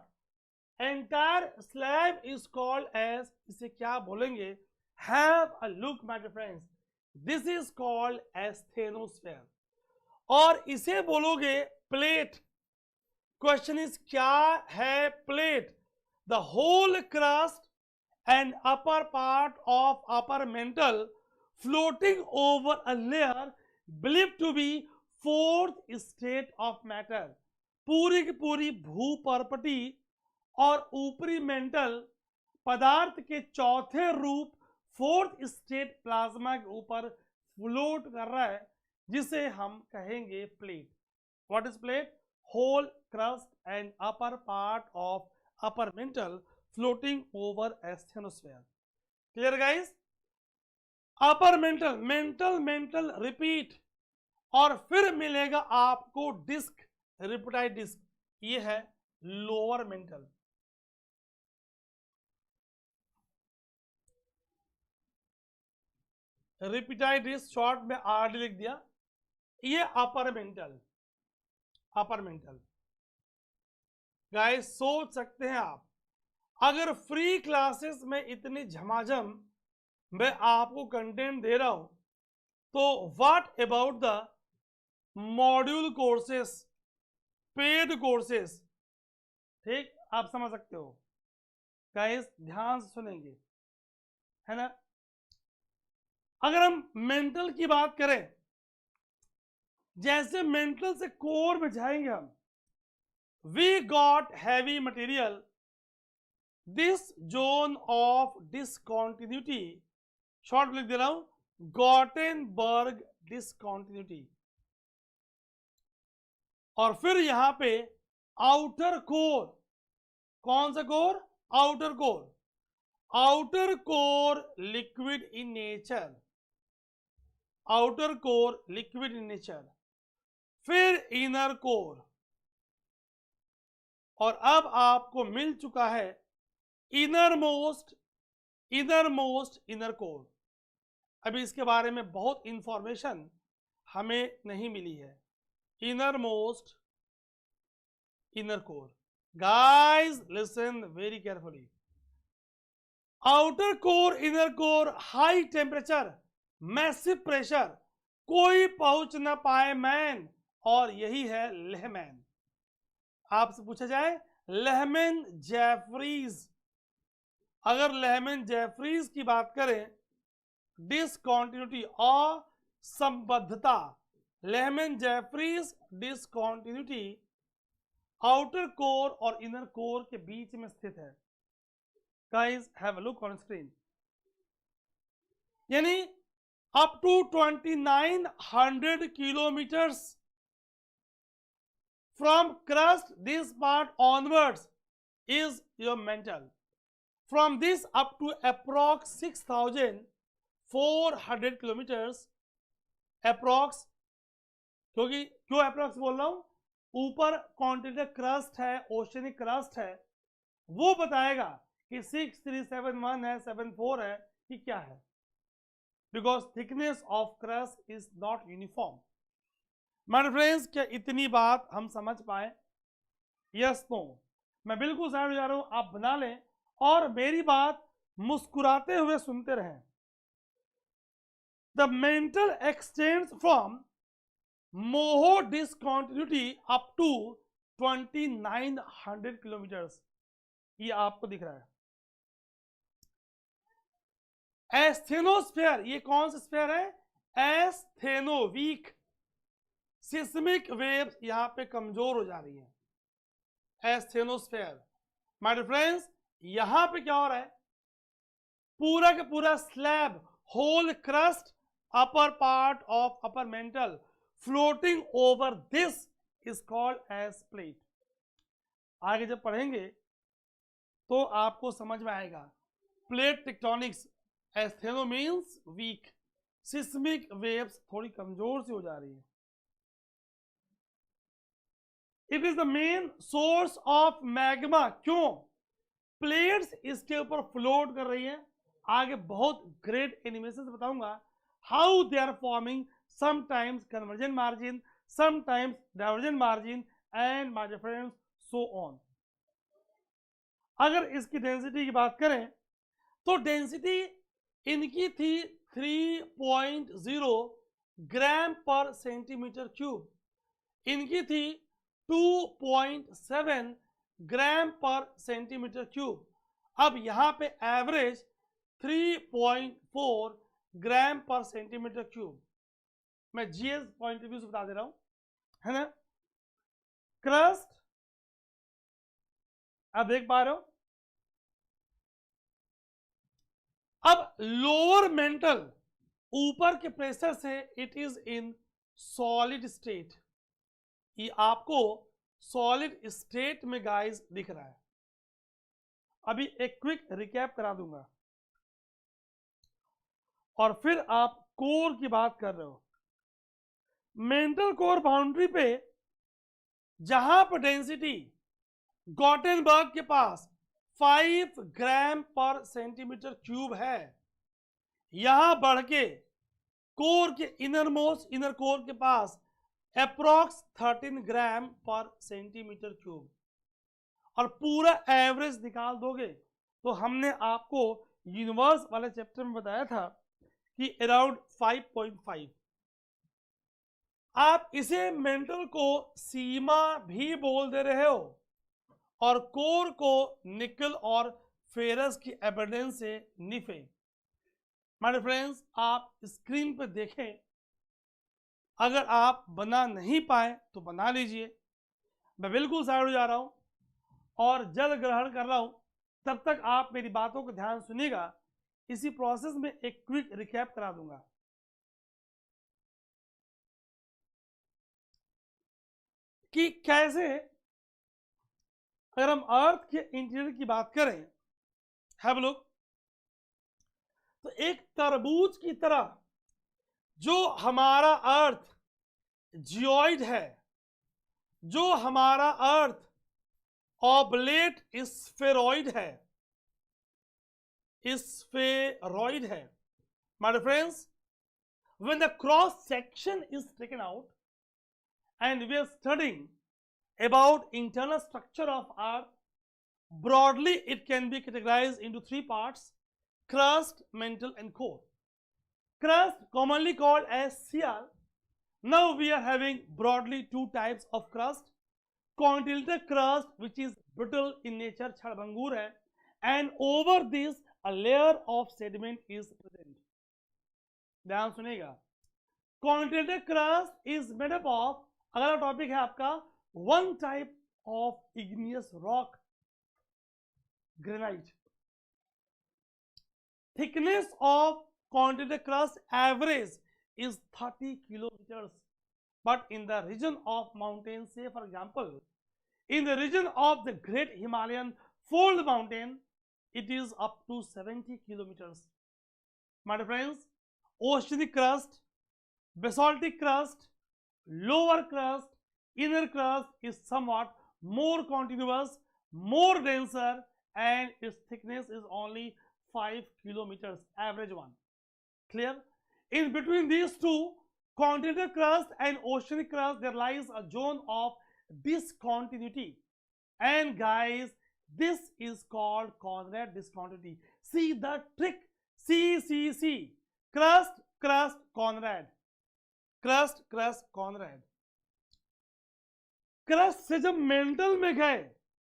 entire slab is called as, इसे क्या बोलेंगे, have a look my friends, this is called as asthenosphere, और इसे बोलोगे प्लेट. क्वेश्चन इज क्या है plate? The whole crust and upper part of upper mantle floating over a layer believed to be fourth state of matter. पूरी की पूरी भूपर्पटी और ऊपरी मेंटल पदार्थ के चौथे रूप फोर्थ स्टेट प्लाज्मा के ऊपर फ्लोट कर रहा है, जिसे हम कहेंगे plate. What is plate? Whole crust and upper part of upper mantle floating over asthenosphere. Clear guys? upper mental repeat, और फिर मिलेगा आपको डिस्क, रिपिटाइड डिस्क. ये है लोअर मेंटल. रिपिटाइड डिस्क शॉर्ट में आरडी लिख दिया. ये अपर मेंटल. गाइस सोच सकते हैं आप, अगर फ्री क्लासेस में इतनी झमाझम मैं आपको कंटेंट दे रहा हूं, तो what about the module courses, paid courses? ठीक, आप समझ सकते हो. गाइस ध्यान से सुनेंगे, है ना. अगर हम मेंटल की बात करें, जैसे मेंटल से कोर में जाएंगे हम, we got heavy material. This zone of discontinuity, short लिख दे रहा हूं, गॉटेनबर्ग डिसकॉन्टिन्यूटी. और फिर यहां पे आउटर कोर, कौन सा core? Outer core. Outer core liquid in nature, outer core liquid in nature. फिर इनर कोर, और अब आपको मिल चुका है इनर मोस्ट इनर कोर. अभी इसके बारे में बहुत इंफॉर्मेशन हमें नहीं मिली है. Inner most inner core. Guys listen very carefully. Outer core, inner core, high temperature, massive pressure, कोई पहुंच ना पाए मैन, और यही है लेहमैन. आपसे पूछा जाए लेहमैन जेफरीज, अगर लेहमैन जेफरीज की बात करें, डिसकॉन्टिन्यूटी, असंबद्धता, Lehmann Jeffreys discontinuity outer core और इनर कोर के बीच में स्थित है. Guys have a look on screen. यानी up to 2900 kilometres from crust this part onwards is your mantle. From this up to approx 6,400 kilometers, approx, क्यों approx बोल रहा हूं? ऊपर कॉन्टिनेंटल क्रस्ट है, ओशनिक क्रस्ट है, वो बताएगा कि 6371 है, 74 है, कि क्या है, because thickness of crust is not uniform. My friends, क्या इतनी बात हम समझ पाए? Yes no? मैं बिल्कुल समझ जा रहा हूं, आप बना लें और मेरी बात मुस्कुराते हुए सुनते रहें. The mantle extends from Moho discontinuity up to 2900 kilometres. ये आपको दिख रहा है. एस्थेनोस्फेयर, ये कौन सा स्फेयर है? एस्थेनो, वीक. सिस्मिक वेव्स यहां पे कमजोर हो जा रही है. एस्थेनोस्फेयर. माय फ्रेंड्स, यहां पे क्या हो रहा है? पूरा का पूरा slab, whole crust, upper part of upper mantle floating over this is called as plate. आगे जब पढ़ेंगे तो आपको समझ में आएगा. Plate tectonics, astheno means weak, seismic waves थोड़ी कमजोर सी हो जा रही है. It is the main source of magma. क्यों? प्लेट्स इसके ऊपर फ्लोट कर रही हैं. आगे बहुत ग्रेट एनिमेशन बताऊंगा how they are forming sometimes convergence margin, sometimes divergence margin, and my dear friends so on. अगर इसकी डेंसिटी की बात करें तो डेंसिटी इनकी थी 3.0 ग्राम पर सेंटीमीटर क्यूब, इनकी थी 2.7 ग्राम पर सेंटीमीटर क्यूब. अब यहां पे एवरेज 3.4 ग्राम पर सेंटीमीटर क्यूब. मैं जीएस पॉइंट ऑफ व्यू से बता दे रहा हूं, है ना. क्रस्ट आप देख पा रहे हो. अब लोअर मेंटल, ऊपर के प्रेशर से it is in solid state. ये आपको सॉलिड स्टेट में गाइस दिख रहा है. अभी एक क्विक रिकैप करा दूंगा और फिर आप कोर की बात कर रहे हो. मेंटल कोर बाउंड्री पे जहां पर डेंसिटी गॉटेनबर्ग के पास 5 ग्राम पर सेंटीमीटर क्यूब है, यहां बढ़ के कोर के इनर कोर के पास अप्रॉक्स 13 ग्राम पर सेंटीमीटर क्यूब. और पूरा एवरेज निकाल दोगे तो हमने आपको यूनिवर्स वाले चैप्टर में बताया था कि अराउंड 5.5. आप इसे मेंटल को सीमा भी बोल दे रहे हो और कोर को निकल और फेरस की एबिडेंस से निफे. माय फ्रेंड्स, आप स्क्रीन पर देखें, अगर आप बना नहीं पाए तो बना लीजिए. मैं बिल्कुल साइड हो जा रहा हूं और जल ग्रहण कर रहा हूं. तब तक आप मेरी बातों को ध्यान सुनिएगा. इसी प्रोसेस में एक क्विक रिकैप करा दूंगा. कि कैसे अगर हम अर्थ के इंटीरियर की बात करें, हैव लुक, तो एक तरबूज की तरह जो हमारा अर्थ जियोइड है, जो हमारा अर्थ ऑब्लेट स्फेरॉइड है, स्फेरॉइड है. My dear friends, when the cross section is taken out and we are studying about internal structure of earth, broadly it can be categorized into 3 parts: crust, mantle, and core. Crust, commonly called as CR. Now we are having broadly 2 types of crust: continental crust, which is brittle in nature, छड़भंगुर है, and over this a layer of sediment is present. ध्यान सुनिएगा. Continental crust is made up of, अगला topic है आपका, one type of igneous rock, granite. Thickness of continental crust average is 30 kilometers, but in the region of mountains, say for example in the region of the great Himalayan fold mountain, it is up to 70 kilometers. My dear friends, oceanic crust, basaltic crust, lower crust, inner crust is somewhat more continuous, more denser, and its thickness is only 5 kilometers, average one. Clear? In between these two, continental crust and oceanic crust, there lies a zone of discontinuity, and guys, this is called Conrad discontinuity. See the trick. C crust, crust, Conrad, crust, crust, Conrad. crust से जब mental में गए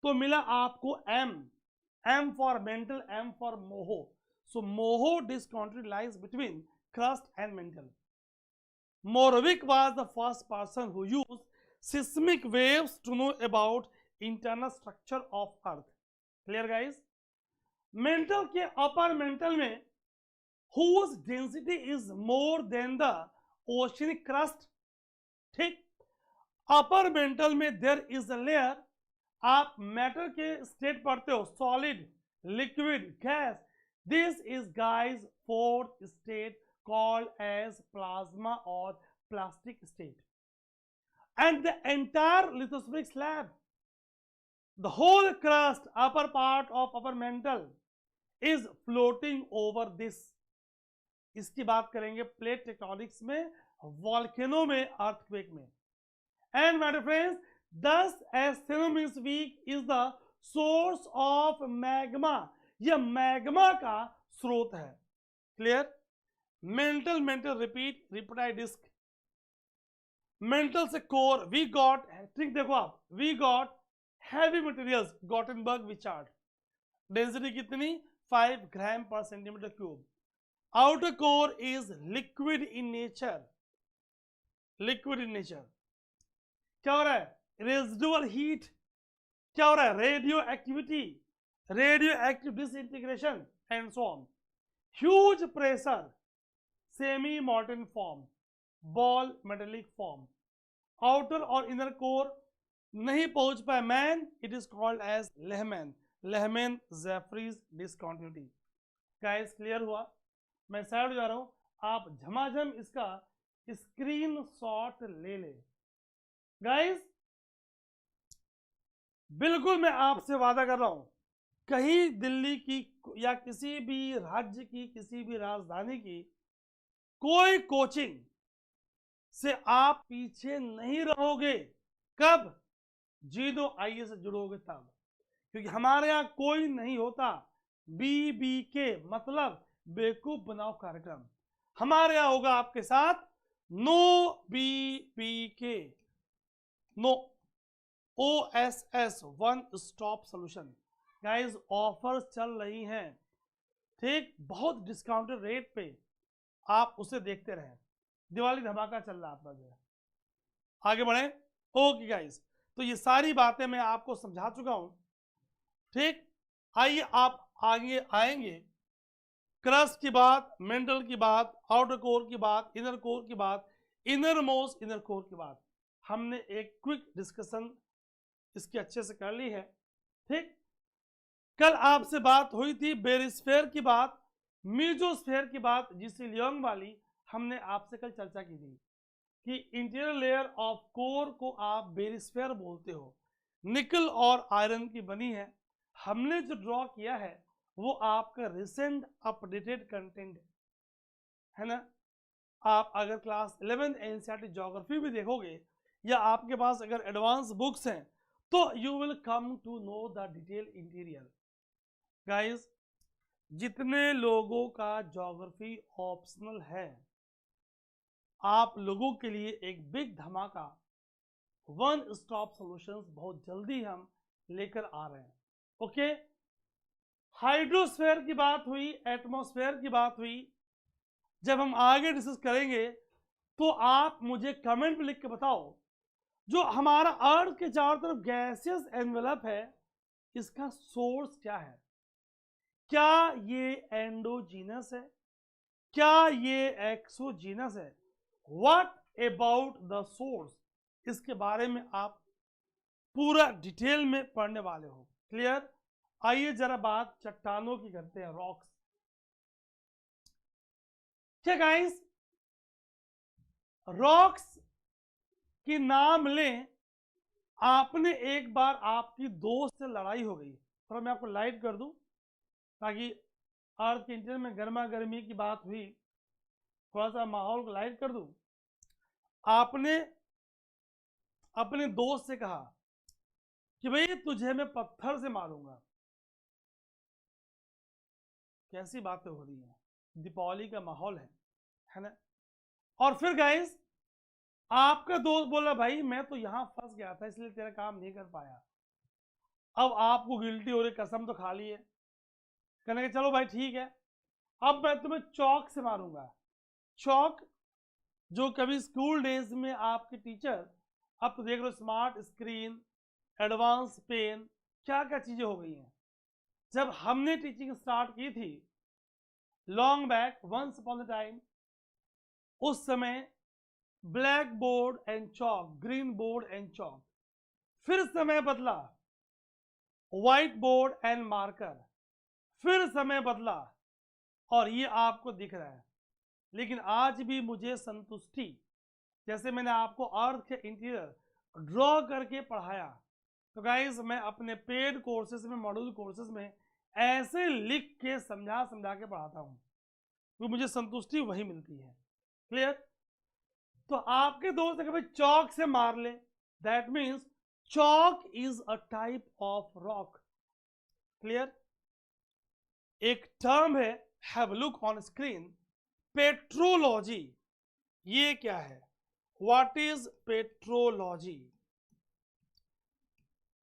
तो मिला आपको M for mental, M for moho. So moho discontinuity lies between crust and mantle. Moravec was the first person who used seismic waves to know about internal structure of earth. Clear guys? Mental के अपर mantle में whose density is more than the oceanic crust, ठीक। Upper mantle में there is a layer, आप matter के state पढ़ते हो, solid, liquid, gas, this is guys fourth state called as plasma और plastic state, and the entire lithospheric slab, the whole crust upper part of upper mantle is floating over this. इसकी बात करेंगे plate tectonics में, volcano में, earthquake में। And my friends, thus as thermomix weak is the source of magma, यह magma का स्रोत है। क्लियर? मेंटल मेंटल रिपीट रिपीटाई डिस्क, मेंटल से कोर वी गॉट, ठीक देखो आप, we got heavy materials Gutenberg Wiechert, density कितनी 5 gram per centimetre cube. Outer core is liquid in nature, liquid in nature. क्या हो रहा है? Residual heat. क्या हो रहा है? Radioactivity, radioactive disintegration and so on. Huge pressure, semi molten form, ball metallic form. Outer और inner core नहीं पहुंच पाए man, it is called as Lehmann, Lehmann Jeffreys discontinuity. Guys clear हुआ? मैं साइड हो जा रहा हूं, आप झमाझम इसका स्क्रीन शॉट ले ले। गाइस बिल्कुल मैं आपसे वादा कर रहा हूं, कहीं दिल्ली की या किसी भी राज्य की, किसी भी राजधानी की कोई कोचिंग से आप पीछे नहीं रहोगे। कब? जीनो आईए से जुड़ोगे तब, क्योंकि हमारे यहाँ कोई नहीं होता BBK, मतलब बेवकूफ बनाओ कार्यक्रम। हमारे यहाँ होगा आपके साथ no BBK, no OSS, one stop solution. Guys offers चल रही हैं, ठीक, बहुत डिस्काउंटेड रेट पे, आप उसे देखते रहें। दिवाली धमाका चल रहा है आपका जो है। आगे बढ़े। ओके गाइस, तो ये सारी बातें मैं आपको समझा चुका हूं, ठीक। आइए आप आगे आएंगे, क्रस्ट की बात, मेंटल की बात, आउटर कोर की बात, इनर कोर की बात, इनर मोस्ट इनर कोर की बात। हमने एक क्विक डिस्कशन इसकी अच्छे से कर ली है, ठीक। कल आपसे बात हुई थी बेरिस्फेयर की बात, मीजोस्फेयर की बात, जिससे लियोंग वाली हमने आपसे कल चर्चा की थी कि इंटीरियर लेयर ऑफ कोर को आप बेरिस्फेयर बोलते हो, निकल और आयरन की बनी है। हमने जो ड्रॉ किया है वो आपका रिसेंट अपडेटेड कंटेंट है ना। आप अगर क्लास 11 एनसीईआरटी ज्योग्राफी भी देखोगे या आपके पास अगर एडवांस बुक्स हैं तो you will come to know the detail interior. Guys जितने लोगों का ज्योग्राफी ऑप्शनल है, आप लोगों के लिए एक बिग धमाका, वन स्टॉप सॉल्यूशंस बहुत जल्दी हम लेकर आ रहे हैं। ओके, हाइड्रोस्फेयर की बात हुई, एटमॉस्फेयर की बात हुई। जब हम आगे डिस्कस करेंगे तो आप मुझे कमेंट में लिख के बताओ, जो हमारा अर्थ के चारों तरफ गैसियस एनवेलप है, इसका सोर्स क्या है? क्या ये एंडोजीनस है? क्या ये एक्सोजीनस है? What about the source? इसके बारे में आप पूरा डिटेल में पढ़ने वाले हो। क्लियर? आइए जरा बात चट्टानों की करते हैं, रॉक्स। क्या गाइस, रॉक्स की नाम लें, आपने एक बार आपकी दोस्त से लड़ाई हो गई, थोड़ा मैं आपको लाइट कर दूं ताकि अर्थ के इंटीरियर में गर्मा गर्मी की बात हुई, थोड़ा सा माहौल को लाइट कर दूं। आपने अपने दोस्त से कहा कि भाई तुझे मैं पत्थर से मारूंगा। कैसी बातें हो रही हैं, दीपावली का माहौल है ना। और फिर गाइस आपका दोस्त बोला भाई मैं तो यहां फंस गया था इसलिए तेरा काम नहीं कर पाया। अब आपको गिल्टी हो रही, कसम तो खा ली है, कहने के चलो भाई ठीक है, अब मैं तुम्हें चौक से मारूंगा। चौक जो कभी स्कूल डेज में आपके टीचर, अब तो देख लो स्मार्ट स्क्रीन, एडवांस पेन, क्या क्या चीजें हो गई हैं। जब हमने टीचिंग स्टार्ट की थी long back, once upon the time, उस समय black board and chalk, green board and chalk, फिर समय बदला व्हाइट बोर्ड एंड मार्कर, फिर समय बदला और ये आपको दिख रहा है। लेकिन आज भी मुझे संतुष्टि, जैसे मैंने आपको अर्थ के इंटीरियर ड्रॉ करके पढ़ाया, तो गाइस मैं अपने पेड कोर्सेज में, मॉड्यूल कोर्सेज में ऐसे लिख के समझा के पढ़ाता हूँ, तो मुझे संतुष्टि वही मिलती है। क्लियर? तो आपके दोस्त अगर चौक से मार ले, that means chalk is a type of rock. Clear? एक टर्म है, have a look on screen, petrology. ये क्या है? What is petrology?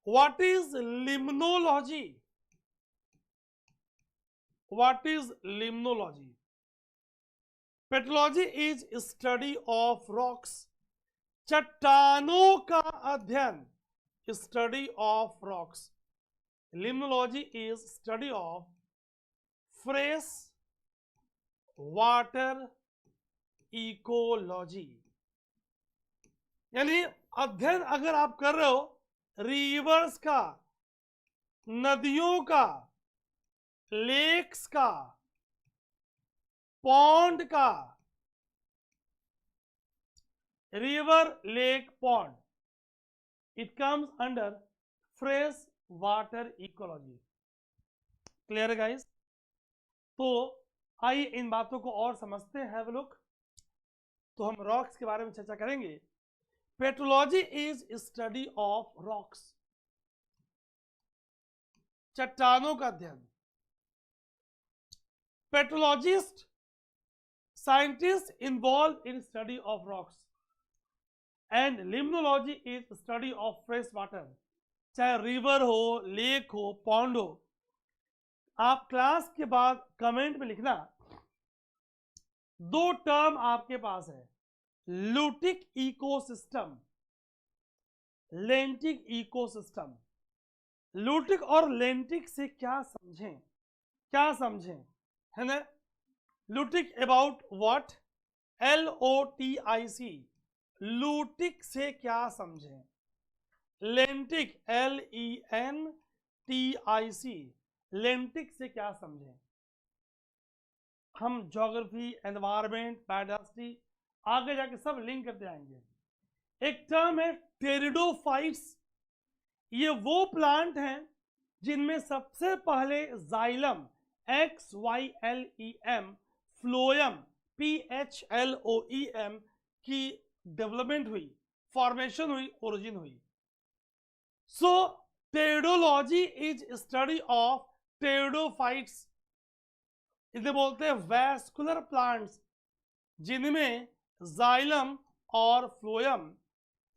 What is limnology? What is limnology? Petrology is study of rocks. चट्टानों का अध्ययन, study of rocks. Limnology is study of fresh water ecology. यानी अध्ययन अगर आप कर रहे हो रिवर्स का, नदियों का, लेक्स का, पॉन्ड का, river, lake, pond, it comes under fresh water ecology. Clear guys? तो आइए इन बातों को और समझते हैं। Have a look. तो हम रॉक्स के बारे में चर्चा करेंगे। Petrology is study of rocks, चट्टानों का अध्ययन। Petrologist, scientist involve in study of rocks, and limnology is study of fresh water, चाहे रिवर हो, लेक हो, पॉन्ड हो। आप क्लास के बाद कमेंट में लिखना, दो टर्म आपके पास है, लूटिक इकोसिस्टम, लेंटिक इकोसिस्टम। लूटिक और लेंटिक से क्या समझें, क्या समझें, है ना? लूटिक अबाउट व्हाट? LOTIC, लूटिक से क्या समझें? लेंटिक LENTIC, लेंटिक से क्या समझें? हम ज्योग्राफी, एनवायरमेंट, बायोडायवर्सिटी आगे जाके सब लिंक करते आएंगे। एक टर्म है टेरिडोफाइट्स। ये वो प्लांट हैं जिनमें सबसे पहले जाइलम XYLEM, फ्लोएम PHLOEM की डेवलपमेंट हुई, फॉर्मेशन हुई, ओरिजिन हुई। So pteridology is study of pteridophytes. इसे बोलते हैं वैस्कुलर प्लांट्स जिनमें जाइलम और फ्लोएम,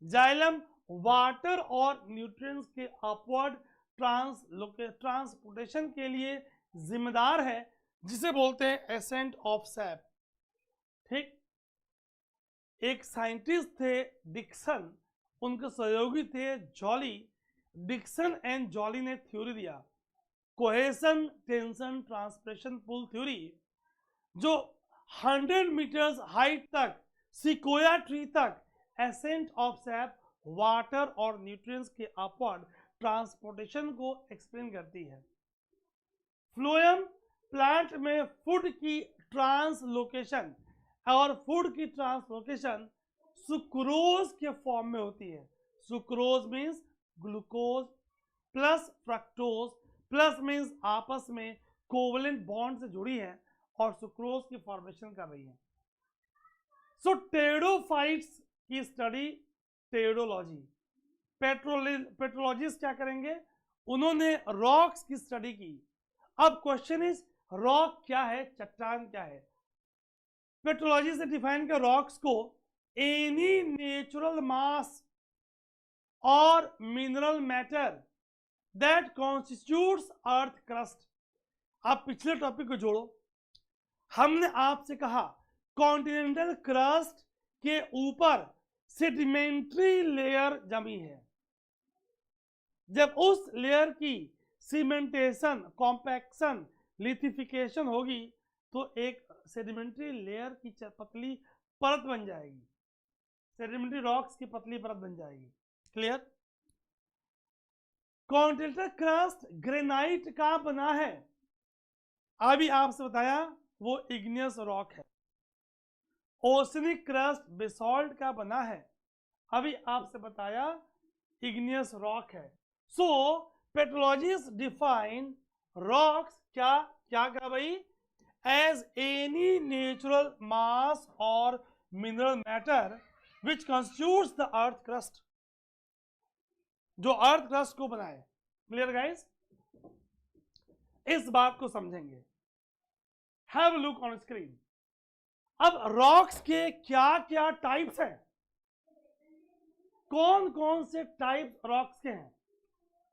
जाइलम वाटर और न्यूट्रिएंट्स के अपवर्ड ट्रांसपोर्टेशन के लिए जिम्मेदार है, जिसे बोलते हैं एसेंट ऑफ सैप। ठीक? एक साइंटिस्ट थे डिक्सन, उनके सहयोगी थे जॉली। डिक्सन एंड जॉली ने थ्योरी दिया, cohesion tension transpiration pull theory, जो 100 मीटर्स हाइट तक सिकोया ट्री तक एसेंट ऑफ सैप, वाटर और न्यूट्रिएंट्स के अपवर्ड ट्रांसपोर्टेशन को एक्सप्लेन करती है। फ्लोएम प्लांट में फूड की ट्रांसलोकेशन, और फूड की ट्रांसलोकेशन सुक्रोज के फॉर्म में होती है। Sucrose means glucose plus fructose, plus means आपस में कोवलेंट बॉन्ड से जुड़ी है और सुक्रोज की फॉर्मेशन कर रही है। सो टेरिडोफाइट्स की स्टडी टेरिडोलॉजी। पेट्रोलॉजिस्ट क्या करेंगे? उन्होंने रॉक्स की स्टडी की। अब क्वेश्चन इज, रॉक क्या है, चट्टान क्या है? पेट्रोलॉजी से डिफाइन कर रॉक्स को एनी नेचुरल मास और mineral matter that constitutes earth crust. आप पिछले टॉपिक को जोड़ो, हमने आपसे कहा कॉन्टिनेंटल क्रस्ट के ऊपर सेडिमेंट्री लेयर जमी है। जब उस लेयर की सीमेंटेशन, कॉम्पैक्शन, लिथिफिकेशन होगी तो एक सेडिमेंट्री लेयर की पतली परत बन जाएगी, सेडिमेंट्री रॉक्स की पतली परत बन जाएगी। क्लियर? कॉन्टिनेंटल क्रस्ट ग्रेनाइट का बना है, अभी आपसे बताया वो इग्नियस रॉक है। ओशनिक क्रस्ट बेसॉल्ट का बना है, अभी आपसे बताया इग्नियस रॉक है। सो पेट्रोलॉजिस्ट डिफाइन रॉक्स क्या क्या क्या भाई, एज एनी नेचुरल मास और mineral matter which constitutes the earth crust, जो अर्थ क्रस्ट को बनाए। Clear guys? इस बात को समझेंगे। Have a look on screen. अब रॉक्स के क्या क्या टाइप्स हैं, कौन कौन से टाइप रॉक्स के हैं,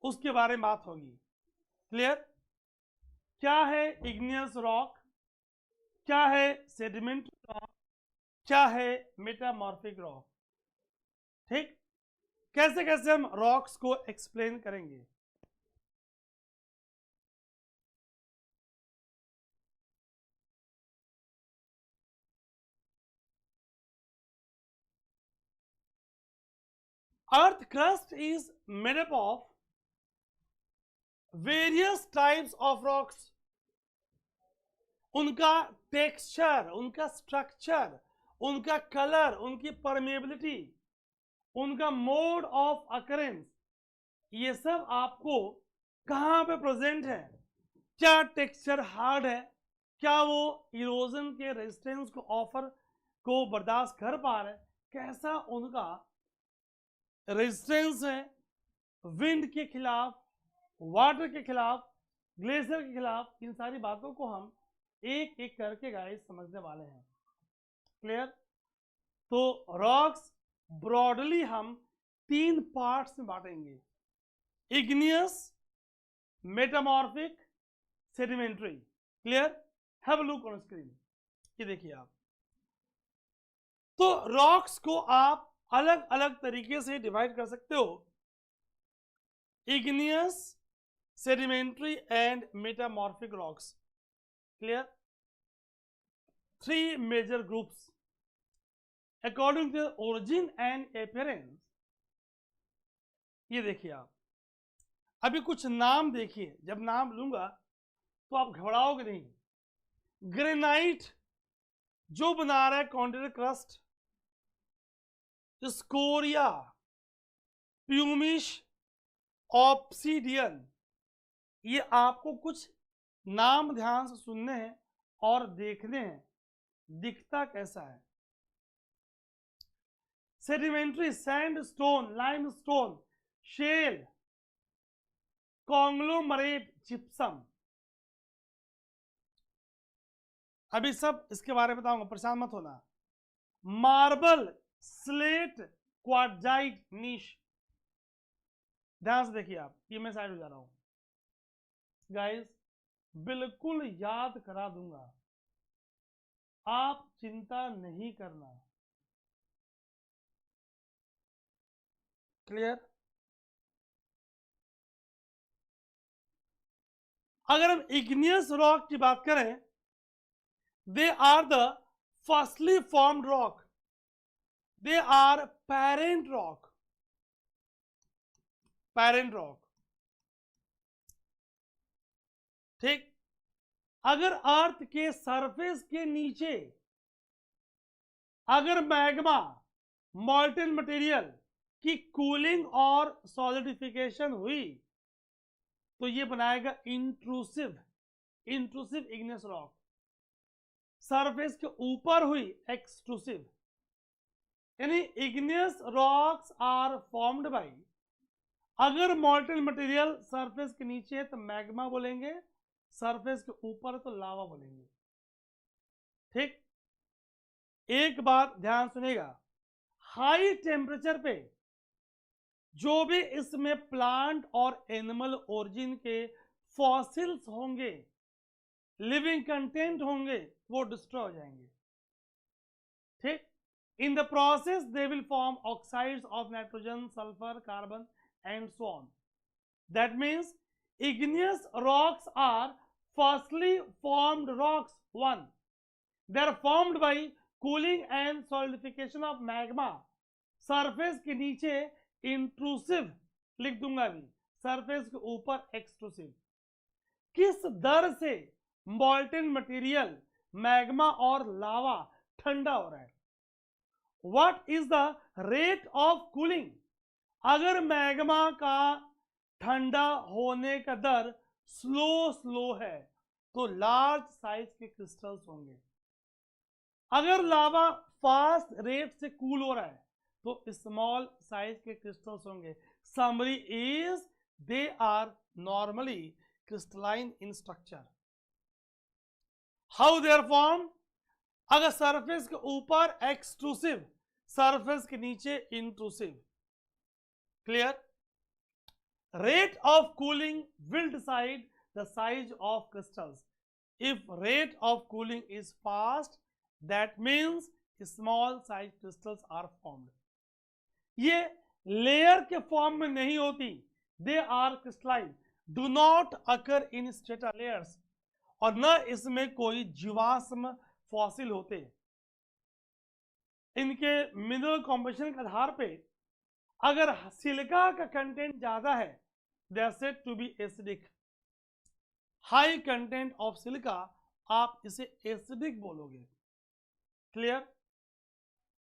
उसके बारे में बात होगी। क्लियर? क्या है इग्नियस रॉक, क्या है सेडिमेंट रॉक, क्या है मेटामॉर्फिक रॉक। ठीक? कैसे कैसे हम रॉक्स को एक्सप्लेन करेंगे। Earth crust is made up of various types of rocks. उनका टेक्सचर, उनका स्ट्रक्चर, उनका कलर, उनकी परमेबिलिटी, उनका मोड ऑफ अकरेंस, ये सब आपको कहां पे प्रेजेंट है। क्या टेक्सचर हार्ड है, क्या वो इरोजन के रेजिस्टेंस को ऑफर को बर्दाश्त कर पा रहे, कैसा उनका रेजिस्टेंस है विंड के खिलाफ, वाटर के खिलाफ, ग्लेशियर के खिलाफ। इन सारी बातों को हम एक एक करके गाइस समझने वाले हैं। क्लियर? तो रॉक्स ब्रॉडली हम 3 पार्ट्स में बांटेंगे, igneous, metamorphic, sedimentary. Clear? Have a look on screen. ये देखिए आप, तो रॉक्स को आप अलग अलग तरीके से डिवाइड कर सकते हो, igneous, sedimentary and metamorphic rocks. Clear? 3 major groups according to origin and appearance. ये देखिए आप, अभी कुछ नाम देखिए, जब नाम लूंगा तो आप घबराओगे नहीं। ग्रेनाइट जो बना रहा है कॉन्टिनेंटल क्रस्ट, स्कोरिया, प्यूमिश, ऑब्सीडियन, ये आपको कुछ नाम ध्यान से सुनने हैं और देखने हैं दिखता कैसा है। Sedimentary, sandstone, limestone, shale, conglomerate, gypsum. अभी सब इसके बारे में बताऊंगा, परेशान मत होना। Marble, slate, quartzite, gneiss. ध्यान से देखिए आप, ये मैं साइड हो जा रहा हूं गाइस, बिल्कुल याद करा दूंगा, आप चिंता नहीं करना। क्लियर? अगर हम इग्नियस रॉक की बात करें, they are the firstly formed rock, they are parent rock, parent rock. ठीक? अगर अर्थ के सरफेस के नीचे अगर मैग्मा, मॉल्टेन मटेरियल की कूलिंग और सॉलिडिफिकेशन हुई तो ये बनाएगा intrusive, intrusive igneous rock. Surface के ऊपर हुई एक्सट्रूसिव, यानी igneous rocks are formed by, अगर मॉल्टेन मटेरियल सरफेस के नीचे है तो मैग्मा बोलेंगे, सरफेस के ऊपर तो लावा बोलेंगे। ठीक? एक बात ध्यान सुनेगा, हाई टेम्परेचर पे जो भी इसमें प्लांट और एनिमल ओरिजिन के फॉसिल्स होंगे, लिविंग कंटेंट होंगे, वो डिस्ट्रॉय हो जाएंगे। ठीक? इन the process they will form oxides of nitrogen, sulphur, carbon and so on. That means igneous rocks are firstly formed rocks. 1, they are formed by cooling and solidification of magma. Surface के नीचे intrusive लिख दूंगा अभी, surface के ऊपर extrusive. किस दर से molten material magma और लावा ठंडा हो रहा है? What is the rate of cooling? अगर मैग्मा का ठंडा होने का दर स्लो है तो लार्ज साइज के क्रिस्टल्स होंगे. अगर लावा फास्ट रेट से कूल हो रहा है तो स्मॉल साइज के क्रिस्टल्स होंगे. Summary is they are normally crystalline in structure. How they are form? अगर सरफेस के ऊपर एक्सट्रूसिव, सरफेस के नीचे intrusive. Clear? Rate of cooling will decide the size of crystals. If rate of cooling is fast, that means small size crystals are formed. ये layer के form में नहीं होती, they are crystalline, do not occur in strata layers, और न इसमें कोई जीवाश्म फॉसिल होते. इनके मिनरल कॉम्पोजिशन के आधार पे अगर सिलिका का कंटेंट ज्यादा है, they are said to be acidic. High content of silica, आप इसे एसिडिक बोलोगे. क्लियर?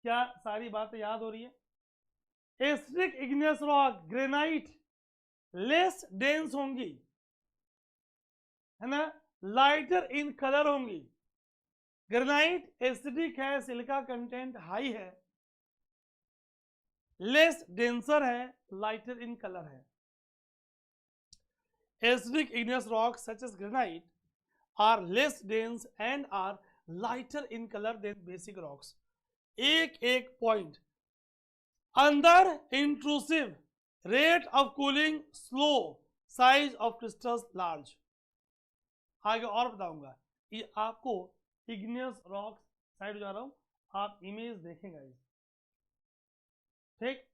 क्या सारी बातें याद हो रही है? Acidic igneous rock granite less dense होंगी, है ना, लाइटर इन कलर होंगी. ग्रेनाइट एसिडिक है, सिलिका कंटेंट हाई है, लेस डेंसर है, लाइटर इन कलर है. Acidic igneous rocks such as granite are less dense and are lighter in color than basic rocks. एक point. अंदर intrusive, rate of cooling slow, size of crystals large. आगे और बताऊंगा. ये आपको igneous rocks side जा रहा हूं, आप इमेज देखेंगे. ठीक?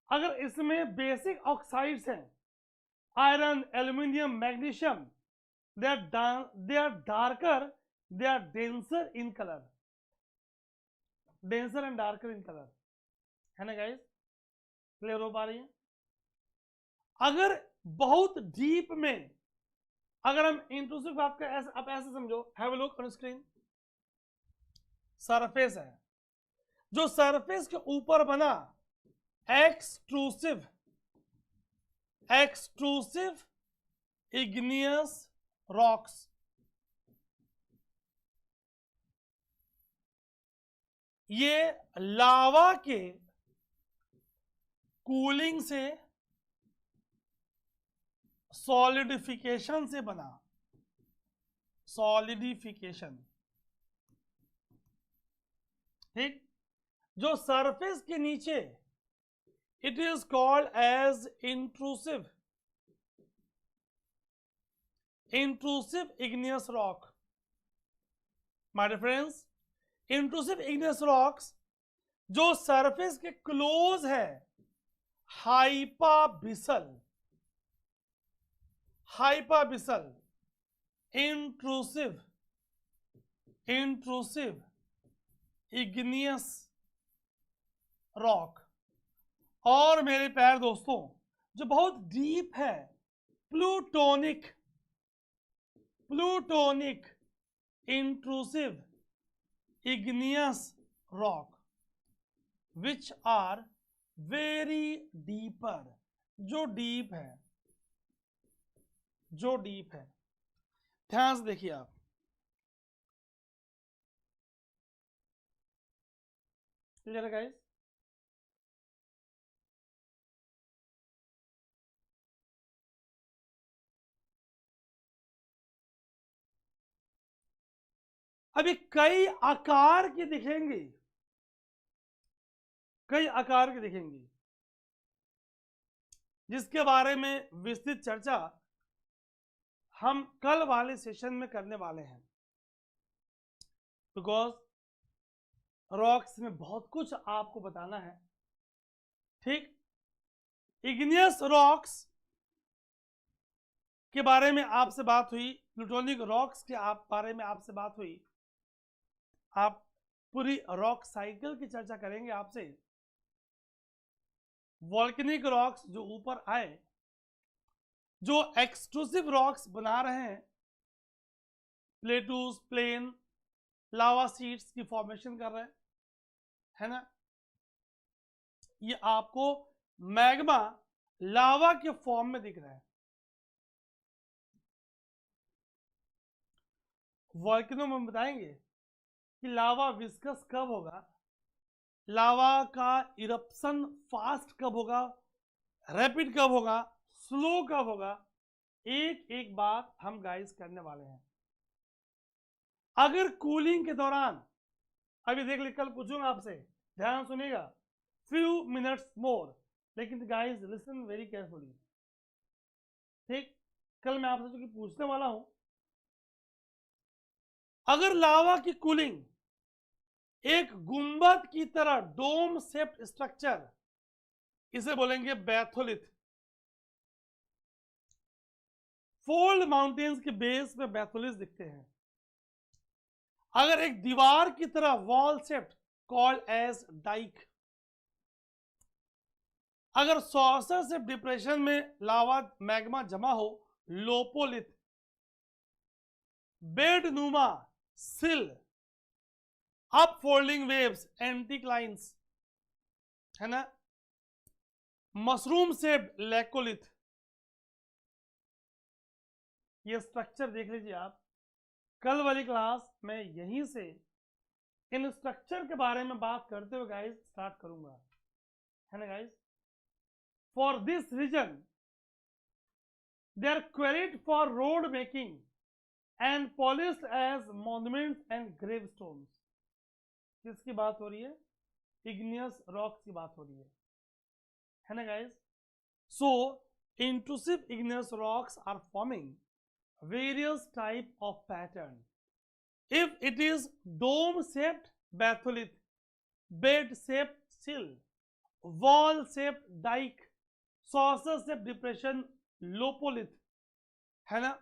अगर इसमें बेसिक ऑक्साइड्स हैं, iron, aluminium, magnesium, they are darker, they are denser in color, denser and darker in color, है ना गाइस? क्लियर हो पा रही है? अगर बहुत डीप में, अगर हम इंट्रूसिव बात का ऐसे, आप ऐसे समझो, have a look on screen. Surface है, जो सरफेस के ऊपर बना एक्सट्रूसिव igneous rocks, ये लावा के कूलिंग से, सॉलिडिफिकेशन से बना. सॉलिडिफिकेशन, ठीक? जो सरफेस के नीचे, it is called as intrusive igneous rock. My dear friends, intrusive igneous rocks जो सरफेस के क्लोज है, हाइपाबिसल, intrusive igneous rock. और मेरे प्यारे दोस्तों, जो बहुत डीप है, plutonic intrusive igneous rock, which are very deeper, जो डीप है. ध्यान से देखिए आप. क्लियर है गाइस? अभी कई आकार की दिखेंगी, जिसके बारे में विस्तृत चर्चा हम कल वाले सेशन में करने वाले हैं. बिकॉज रॉक्स में बहुत कुछ आपको बताना है. ठीक? इग्नियस रॉक्स के बारे में आपसे बात हुई, प्लूटोनिक रॉक्स के बारे में आपसे बात हुई। आप पूरी रॉक साइकिल की चर्चा करेंगे आपसे। वॉल्केनिक रॉक्स जो ऊपर आए, जो एक्सट्रूसिव रॉक्स बना रहे हैं, प्लेटूज, प्लेन, लावा सीड्स की फॉर्मेशन कर रहे हैं, है ना। ये आपको मैग्मा लावा के फॉर्म में दिख रहा है। वॉल्केनो में बताएंगे कि लावा विस्कस कब होगा, लावा का इरप्शन फास्ट कब होगा, रैपिड कब होगा, स्लो कब होगा। एक एक बात हम गाइस करने वाले हैं। अगर कूलिंग के दौरान, अभी देख ली, कल पूछूंगा आपसे, ध्यान सुनिएगा, फ्यू मिनट्स मोर, लेकिन गाइस लिसन वेरी केयरफुली, ठीक। कल मैं आपसे जो पूछने वाला हूं, अगर लावा की कूलिंग एक गुंबद की तरह डोम शेप्ड स्ट्रक्चर, इसे बोलेंगे बैथोलिथ। फोल्ड माउंटेन्स के बेस में बैथोलिथ दिखते हैं। अगर एक दीवार की तरह wall shaped, called as dyke. अगर सॉर्सर शेप डिप्रेशन में लावा मैग्मा जमा हो, लोपोलिथ। बेड नुमा सिल, अप फोल्डिंग वेव्स, एंटीक्लाइंस, है ना। Mushroom shape, laccolith. ये स्ट्रक्चर देख लीजिए आप। कल वाली क्लास में यहीं से इन स्ट्रक्चर के बारे में बात करते हुए गाइस स्टार्ट करूंगा, है ना guys. For this region they are quarried for road making and polished as monuments and gravestones. किसकी बात हो रही है? इग्नियस रॉक्स की बात हो रही है ना guys. So intrusive igneous rocks are forming various type of pattern. If it is dome shaped, batholith, bed shaped sill, wall shaped dike, saucer shaped depression, lopolith, है ना।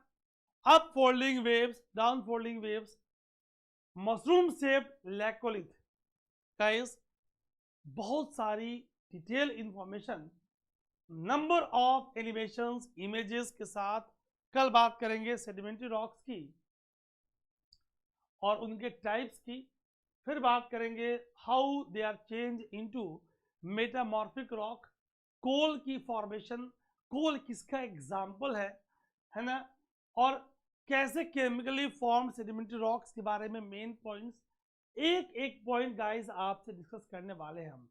up folding waves, down folding waves, mushroom shaped laccolith। guys बहुत सारी detail information, number of elevations, images के साथ कल बात करेंगे sedimentary rocks की और उनके टाइप्स की। फिर बात करेंगे how they are change into metamorphic rock, coal की फॉर्मेशन, कोल किसका एग्जाम्पल है ना, और कैसे केमिकली फॉर्म सेडिमेंट्री रॉक्स के बारे में मेन पॉइंट्स, एक एक पॉइंट गाइस आपसे डिस्कस करने वाले हैं हम।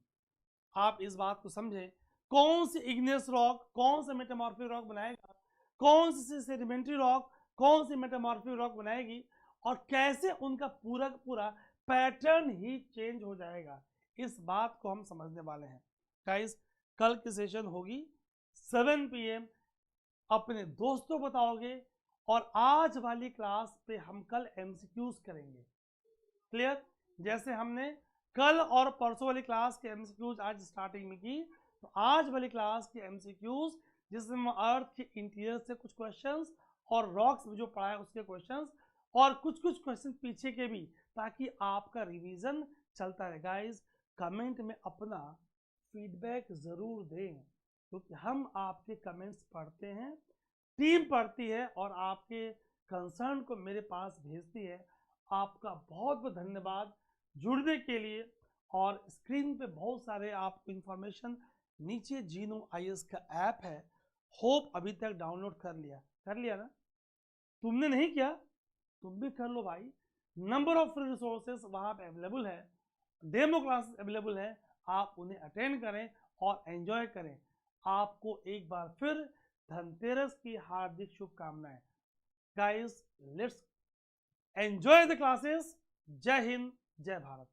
आप इस बात को समझें, कौन सी इग्नियस रॉक कौन सा मेटामॉर्फिक रॉक बनाएगा, कौन सी सेडिमेंट्री रॉक कौन सी मेटामॉर्फिक रॉक बनाएगी, और कैसे उनका पूरा पूरा पैटर्न ही चेंज हो जाएगा। इस बात को हम समझने वाले हैं गाइस। कल की सेशन होगी 7 PM, अपने दोस्तों बताओगे, और आज वाली क्लास पे हम कल MCQs करेंगे। क्लियर? जैसे हमने कल और परसों वाली क्लास के MCQs आज स्टार्टिंग में की, तो आज वाली क्लास के MCQs जिसमें अर्थ के इंटीरियर से कुछ क्वेश्चंस और रॉक्स में जो पढ़ा है उसके क्वेश्चंस, और कुछ क्वेश्चन पीछे के भी, ताकि आपका रिवीजन चलता रहे। गाइस कमेंट में अपना फीडबैक ज़रूर दें, क्योंकि हम आपके कमेंट्स पढ़ते हैं, टीम पढ़ती है और आपके कंसर्न को मेरे पास भेजती है। आपका बहुत बहुत धन्यवाद जुड़ने के लिए। और स्क्रीन पे बहुत सारे आपको इंफॉर्मेशन, नीचे जीनो IAS का ऐप है, होप अभी तक डाउनलोड कर लिया ना। तुमने नहीं किया, तुम भी कर लो भाई। नंबर ऑफ फ्री रिसोर्सेज वहाँ पे अवेलेबल है, डेमो क्लासेस अवेलेबल है, आप उन्हें अटेंड करें और एंजॉय करें। आपको एक बार फिर धनतेरस की हार्दिक शुभकामनाएं। Guys let's enjoy the classes. जय हिंद, जय भारत।